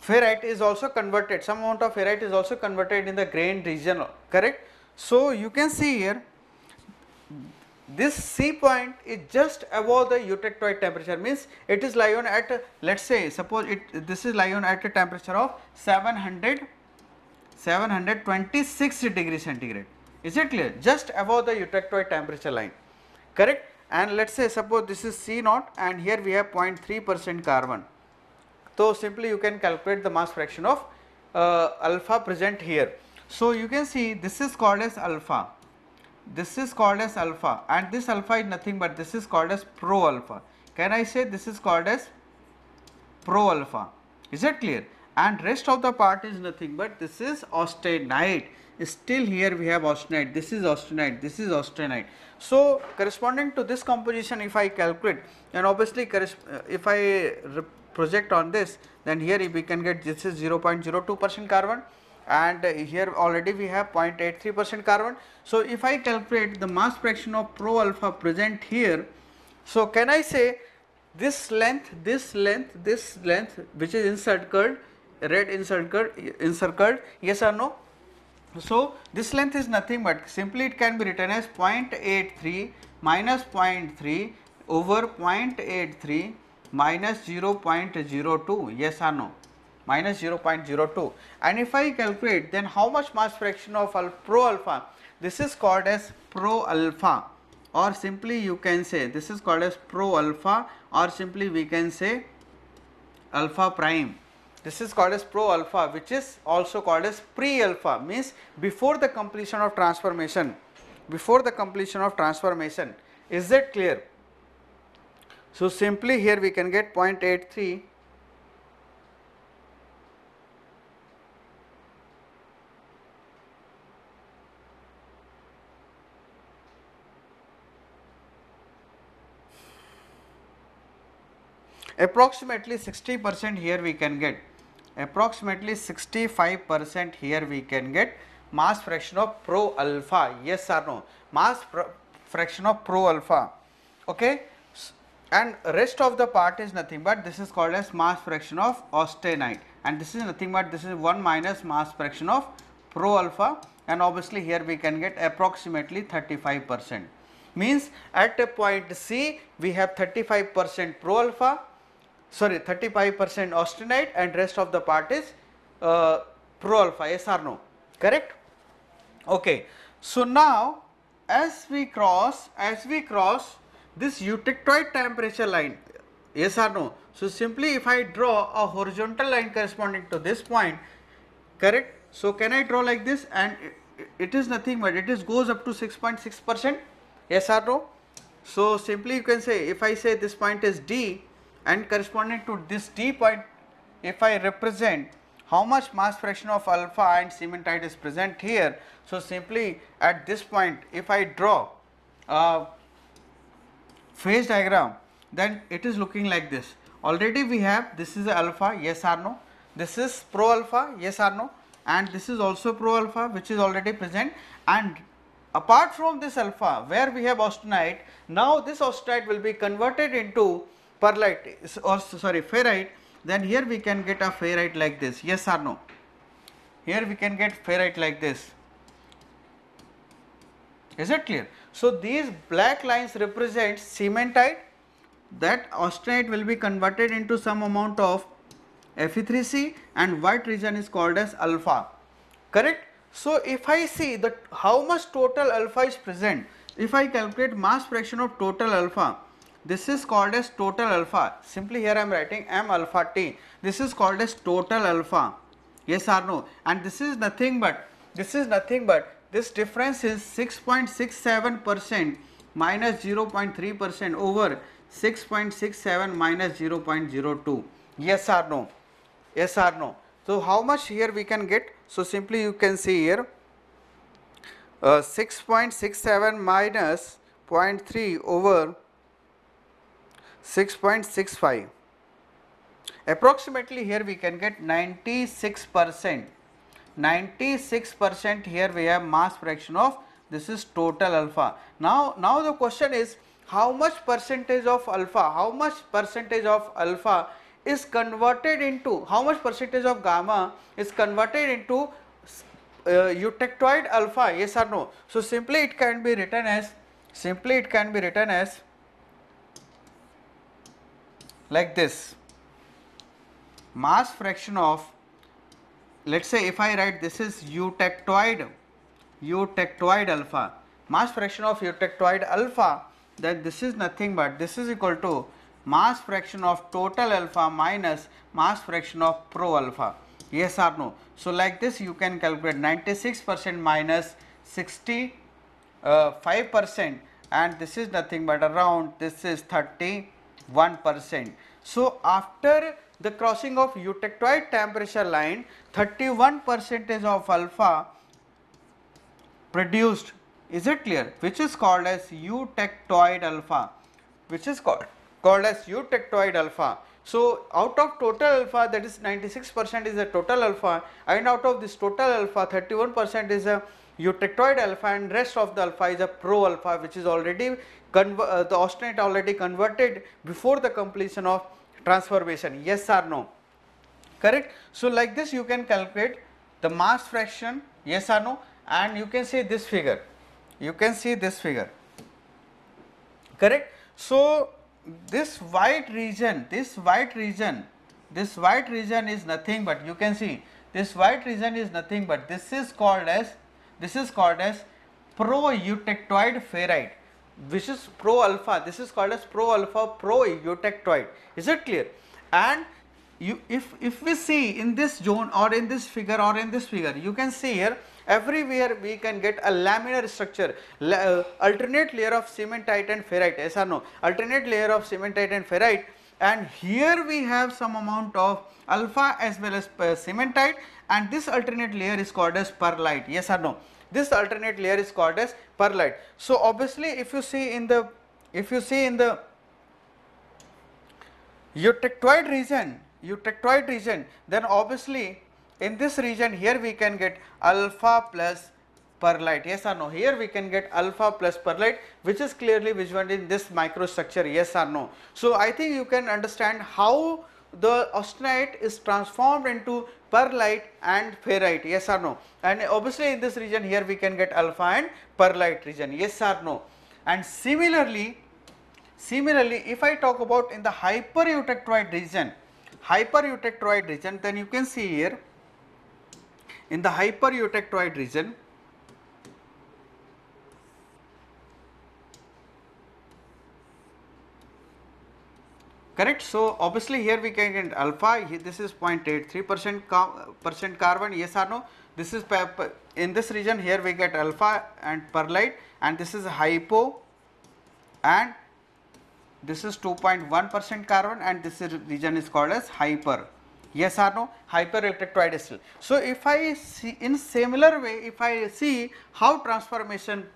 ferrite is also converted, in the grain region, correct? So you can see here this C point is just above the eutectoid temperature, means it is lie on at, let us say, suppose this is lie on at a temperature of 726 degrees centigrade. Is it clear? Just above the eutectoid temperature line, correct? And let us say, suppose this is C naught and here we have 0.3% carbon. So simply you can calculate the mass fraction of alpha present here. So you can see this is called as alpha, this is called as alpha, and this alpha is nothing but this is called as pro alpha. Can I say this is called as pro alpha? Is it clear? And rest of the part is nothing but this is austenite. Still here we have austenite, this is austenite, this is austenite. So corresponding to this composition, if I calculate, and obviously if I project on this, then here we can get this is 0.02% carbon, and here already we have 0.83% carbon. So if I calculate the mass fraction of pro alpha present here, so can I say this length, this length, this length which is encircled, red encircled, yes or no? So this length is nothing but simply it can be written as 0.83 minus 0.3 over 0.83 minus 0.02, yes or no? Minus 0.02. And if I calculate, then how much mass fraction of pro alpha? This is called as pro alpha, or simply you can say this is called as pro alpha, or simply we can say alpha prime. This is called as pro alpha, which is also called as pre alpha, means before the completion of transformation, before the completion of transformation. Is that clear? So simply here we can get 0.83 approximately 60% here we can get, approximately 65% here we can get mass fraction of pro alpha, yes or no? Mass fraction of pro alpha, okay? And rest of the part is nothing but this is called as mass fraction of austenite, and this is nothing but this is 1 minus mass fraction of pro alpha, and obviously here we can get approximately 35%. Means at a point C we have 35% pro alpha, sorry 35% austenite, and rest of the part is pro alpha, yes or no? Correct? Okay. So now as we cross this eutectoid temperature line, yes or no? So simply if I draw a horizontal line corresponding to this point, correct? So can I draw like this, and it is nothing but it is goes up to 6.6%, yes or no? So simply you can say, if I say this point is D, and corresponding to this D point, if I represent how much mass fraction of alpha and cementite is present here, so simply at this point if I draw phase diagram, then it is looking like this. Already we have, this is alpha, yes or no? This is pro alpha, yes or no? And this is also pro alpha, which is already present. And apart from this alpha, where we have austenite, now this austenite will be converted into perlite, or sorry ferrite. Then here we can get a ferrite like this, yes or no? Here we can get ferrite like this. Is it clear? So these black lines represent cementite, that austenite will be converted into some amount of Fe3C, and white region is called as alpha, correct? So if I see that how much total alpha is present, if I calculate mass fraction of total alpha, this is called as total alpha. Simply here I am writing m alpha t. This is called as total alpha, yes or no? And this is nothing but this difference is 6.67% minus 0.3% over 6.67 minus 0.02, yes or no? Yes or no? So how much here we can get? So simply you can see here 6.67 minus 0.3 over 6.65, approximately here we can get 96%. 96% here we have mass fraction of, this is total alpha. Now the question is, how much percentage of alpha, how much percentage of alpha is converted into, how much percentage of gamma is converted into eutectoid alpha, yes or no? So simply it can be written as Simply it can be written as like this, mass fraction of, let us say if I write this is eutectoid alpha, mass fraction of eutectoid alpha, then this is nothing but this is equal to mass fraction of total alpha minus mass fraction of pro alpha. Yes or no? So like this you can calculate 96% minus 65%, and this is nothing but around this is 31%. So after the crossing of eutectoid temperature line, 31% of alpha produced, is it clear, which is called as eutectoid alpha, which is called as eutectoid alpha. So out of total alpha, that is 96% is a total alpha, and out of this total alpha 31% is a eutectoid alpha, and rest of the alpha is a pro alpha, which is already the austenite already converted before the completion of transformation. Yes or no? Correct. So like this you can calculate the mass fraction, yes or no, and you can see this figure, you can see this figure, correct. So this white region is nothing but, you can see this white region is nothing but this is called as pro eutectoid ferrite, which is pro alpha, this is called as pro alpha pro eutectoid. Is it clear? And if we see in this zone or in this figure, you can see here everywhere we can get a laminar structure, alternate layer of cementite and ferrite. Yes or no? Alternate layer of cementite and ferrite, and here we have some amount of alpha as well as cementite, and this alternate layer is called as perlite. Yes or no? This alternate layer is called as perlite. So obviously if you see in the eutectoid region, then obviously in this region here we can get alpha plus perlite. Yes or no? Here we can get alpha plus perlite, which is clearly visualized in this microstructure. Yes or no? So I think you can understand how the austenite is transformed into perlite and ferrite. Yes or no? And obviously in this region here we can get alpha and perlite region. Yes or no? And similarly if I talk about in the hypereutectoid region, then you can see here in the hypereutectoid region, correct. So obviously here we can get alpha, this is 0.83% carbon. Yes or no? This is in this region here we get alpha and perlite, and this is hypo, and this is 2.1% carbon, and this region is called as hyper. Yes or no? Hypereutectoid still. So if I see in similar way, if I see how transformation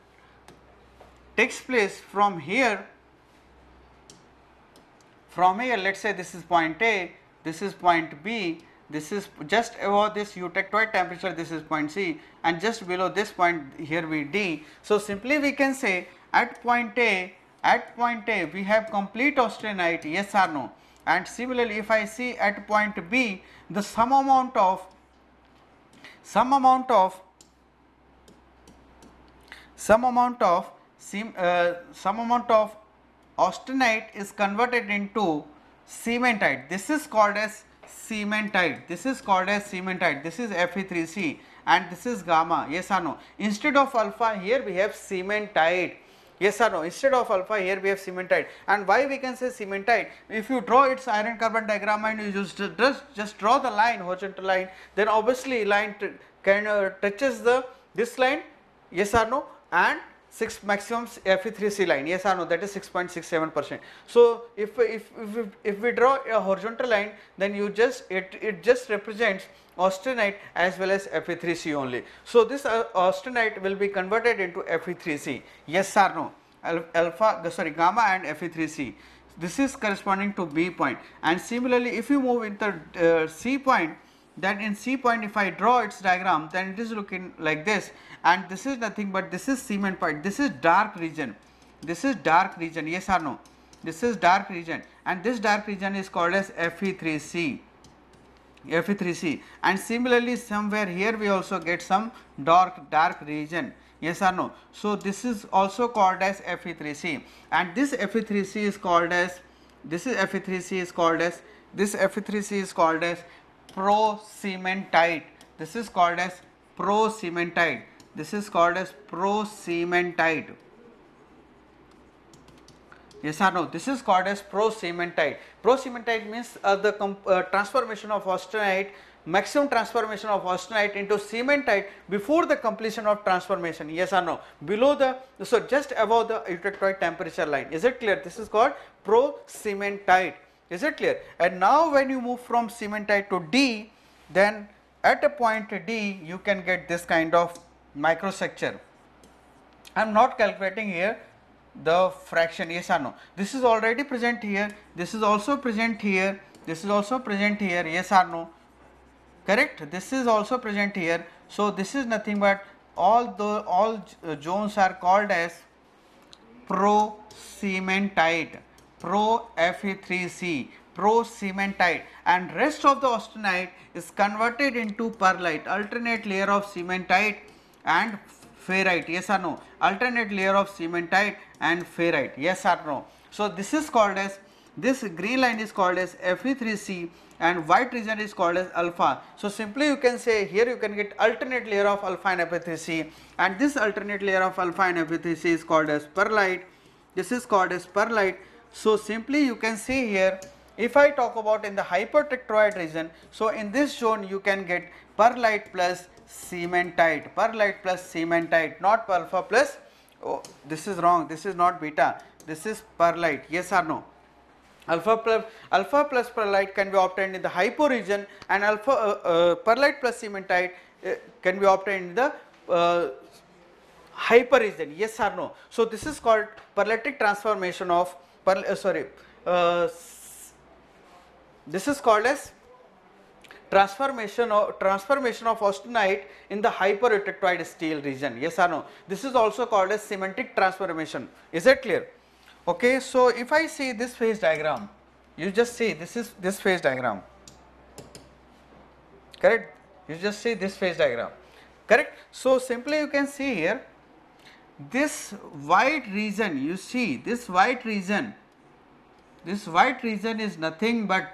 takes place from here, let us say this is point A, this is point B, this is just above this eutectoid temperature, this is point C, and just below this point here we D. So simply we can say at point A we have complete austenite. Yes or no? And similarly if I see at point B, the some amount of austenite is converted into cementite. This is called as cementite. This is Fe3C, and this is gamma. Yes or no? Instead of alpha here we have cementite. Yes or no? Instead of alpha here we have cementite. And why we can say cementite? If you draw its iron carbon diagram and you just draw the line, horizontal line, then obviously line touches this line. Yes or no? And maximum Fe3C line. Yes or no? That is 6.67%. So if we draw a horizontal line, then it just represents austenite as well as Fe3C only. So this austenite will be converted into Fe3C. Yes or no? Gamma and Fe3C. This is corresponding to B point. And similarly if you move into C point, then in C point if I draw its diagram, then it is looking like this, and this is nothing but this is cement point, this is dark region, yes or no? This is dark region, and this dark region is called as Fe3C, and similarly somewhere here we also get some dark region. Yes or no? So this is also called as Fe3C, and this Fe3C is called as Fe3C is called as Fe3C is called as pro-cementite. This is called as pro-cementite. This is called as pro-cementite. Yes or no? This is called as pro-cementite. Pro-cementite means the transformation of austenite, maximum transformation of austenite into cementite before the completion of transformation. Yes or no? Below the, so just above the eutectoid temperature line. Is it clear? This is called pro-cementite. Is it clear? And now when you move from cementite to D, then at a point D you can get this kind of microstructure. I am not calculating here the fraction, yes or no. This is already present here, this is also present here, this is also present here, yes or no, correct. This is also present here. So this is nothing but all zones are called as pro-cementite, pro-Fe3C, pro-cementite, and rest of the austenite is converted into perlite, alternate layer of cementite and ferrite. Yes or no? Alternate layer of cementite and ferrite. Yes or no? So this is called as, this green line is called as Fe3C and white region is called as alpha. So simply you can say here you can get alternate layer of alpha and Fe3C, and this alternate layer of alpha and Fe3C is called as perlite. This is called as perlite. So simply you can see here, if I talk about in the hypertetroid region, so in this zone you can get perlite plus cementite, perlite plus cementite, not alpha plus, oh this is wrong, this is not beta, this is perlite. Yes or no? Alpha plus perlite can be obtained in the hypo region, and perlite plus cementite can be obtained in the hyper region. Yes or no? So this is called perlitic transformation of this is called as transformation of austenite in the hypereutectoid steel region. Yes or no? This is also called as cementic transformation. Is it clear? Okay, so if I see this phase diagram, you just see this is this phase diagram, correct? You just see this phase diagram, correct? So simply you can see here, this white region, you see this white region is nothing but,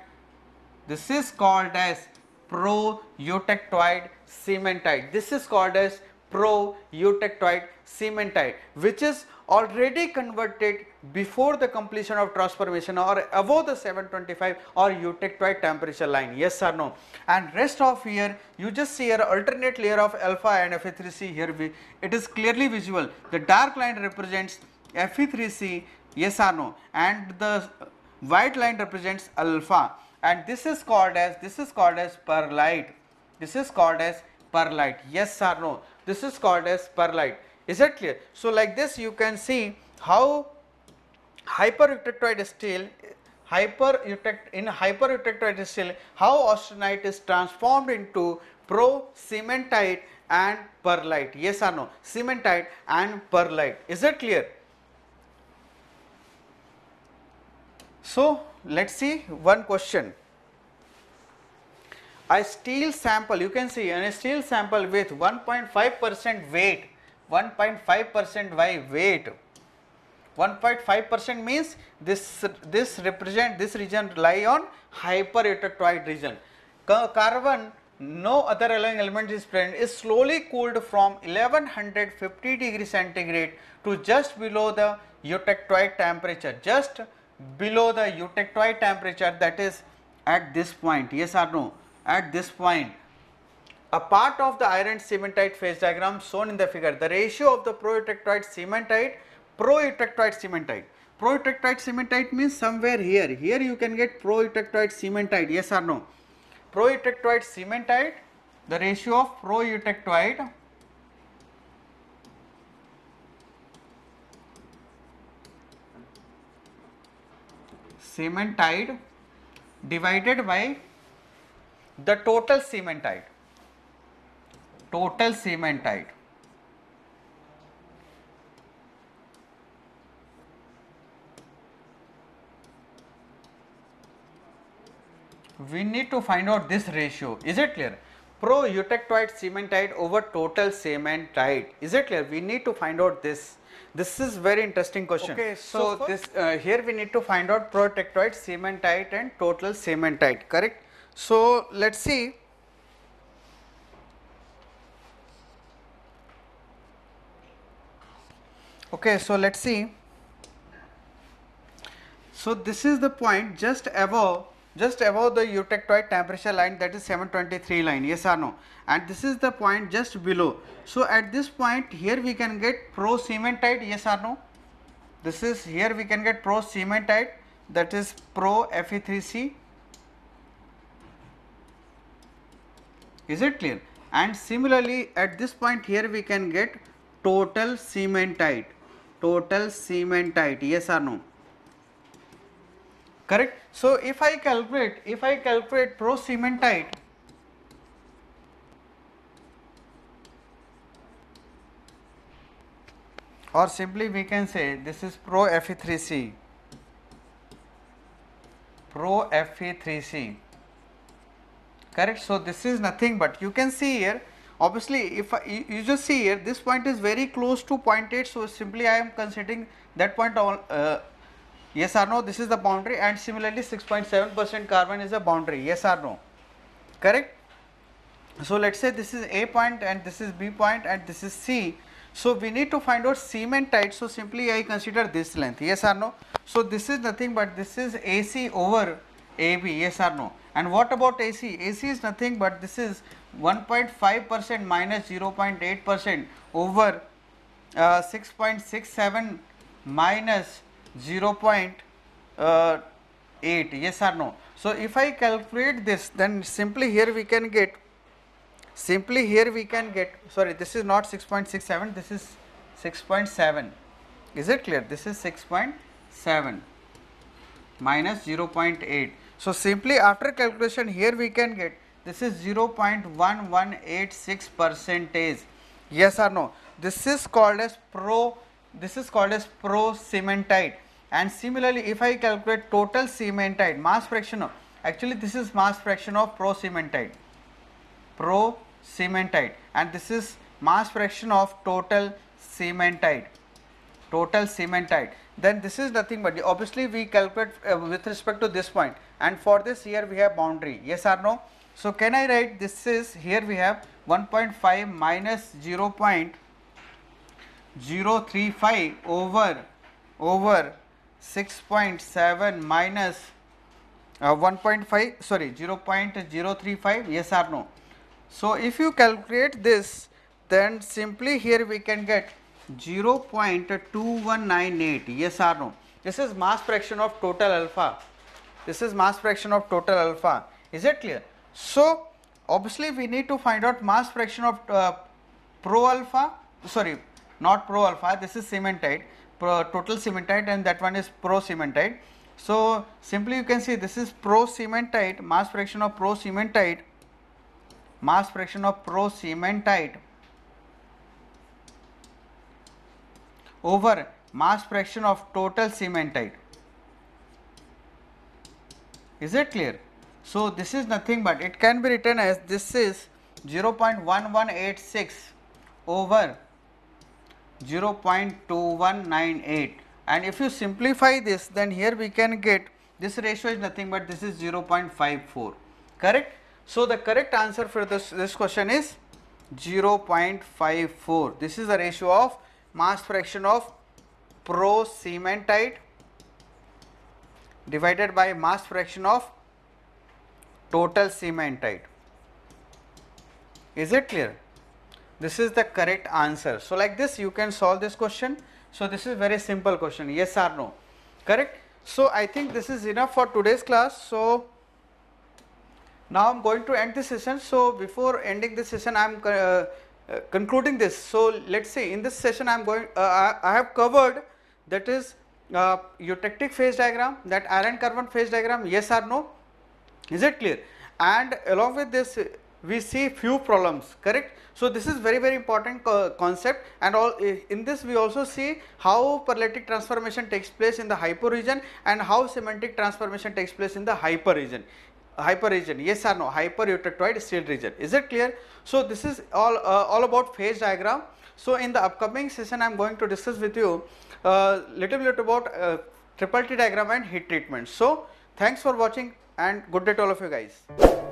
this is called as pro-eutectoid cementite. This is called as pro-eutectoid cementite, which is already converted before the completion of transformation or above the 725 or eutectoid temperature line. Yes or no? And rest of here you just see here alternate layer of alpha and Fe3C. Here it is clearly visible. The dark line represents Fe3C, yes or no, and the white line represents alpha, and this is called as perlite. This is called as perlite. Yes or no? This is called as perlite. Is it clear? So like this you can see how hypereutectoid steel, hypereutectoid steel, how austenite is transformed into pro-cementite and perlite. Yes or no? Cementite and perlite. Is it clear? So let's see one question. A steel sample, you can see a steel sample with 1.5% weight, 1.5% weight, 1.5% means this region lie on hypereutectoid region. Carbon, no other alloying element is present, is slowly cooled from 1150 degree centigrade to just below the eutectoid temperature, just below the eutectoid temperature, that is at this point. Yes or no? At this point, a part of the iron cementite phase diagram shown in the figure, the ratio of the pro-eutectoid cementite means somewhere here, you can get pro-eutectoid cementite. Yes or no? Pro-eutectoid cementite, the ratio of pro-eutectoid cementite divided by the total cementite. We need to find out this ratio. Is it clear? pro-eutectoid cementite over total cementite. Is it clear? We need to find out this. This is very interesting question. Okay, so this here we need to find out pro-eutectoid cementite and total cementite, correct? So let's see. Okay, so let's see. So this is the point just above the eutectoid temperature line, that is 723 line, yes or no, and this is the point just below. So at this point here we can get pro cementite, yes or no. This is here we can get pro cementite, that is pro Fe3C. Is it clear? And similarly at this point here we can get total cementite, yes or no, correct? So if I calculate pro cementite, or simply we can say this is pro Fe3C, correct? So this is nothing but, you can see here, obviously if you just see here, this point is very close to 0.8, so simply I am considering that point all, yes or no, this is the boundary, and similarly 6.7% carbon is a boundary, yes or no, correct? So let's say this is A point and this is B point and this is C. So we need to find out cementite, so simply I consider this length, yes or no. So this is nothing but this is AC over AB, yes or no. And what about AC? AC is nothing but this is 1.5% minus 0.8% over 6.67 minus 0.8, yes or no. So if I calculate this, then simply here we can get, sorry, this is not 6.67, this is 6.7, is it clear? This is 6.7 minus 0.8. So simply after calculation here we can get this is 0.1186 percentage, yes or no. This is called as pro cementite. And similarly if I calculate total cementite, mass fraction of, actually this is mass fraction of pro cementite, and this is mass fraction of total cementite, then this is nothing but, obviously we calculate with respect to this point, and for this here we have boundary, yes or no. So can I write, this is, here we have 1.5 minus 0.035 over 6.7 minus 1.5, sorry, 0.035, yes or no. So if you calculate this, then simply here we can get 0.2198, yes or no. This is mass fraction of total alpha, is it clear? So obviously we need to find out mass fraction of pro alpha, sorry, not pro alpha, this is cementite, total cementite, and that one is pro cementite. So simply you can see this is pro cementite, mass fraction of pro cementite over mass fraction of total cementite. Is it clear? So this is nothing but, it can be written as, this is 0.1186 over 0.2198, and if you simplify this, then here we can get, this ratio is nothing but this is 0.54, correct? So the correct answer for this question is 0.54. This is the ratio of mass fraction of pro cementite divided by mass fraction of total cementite. Is it clear? This is the correct answer. So like this you can solve this question. So this is very simple question, yes or no, correct? So I think this is enough for today's class. So now I am going to end this session. So before ending this session, I am concluding this. So let's see, in this session I am going, I have covered, that is eutectic phase diagram, that iron carbon phase diagram, yes or no, is it clear? And along with this we see few problems, correct? So this is very important concept, and all in this we also see how paralytic transformation takes place in the hypo region and how semantic transformation takes place in the hyper region. hyper region, yes or no, hyper eutectoid shield region. Is it clear? So this is all about phase diagram. So in the upcoming session I am going to discuss with you little bit about triple T diagram and heat treatment. So thanks for watching and good day to all of you guys.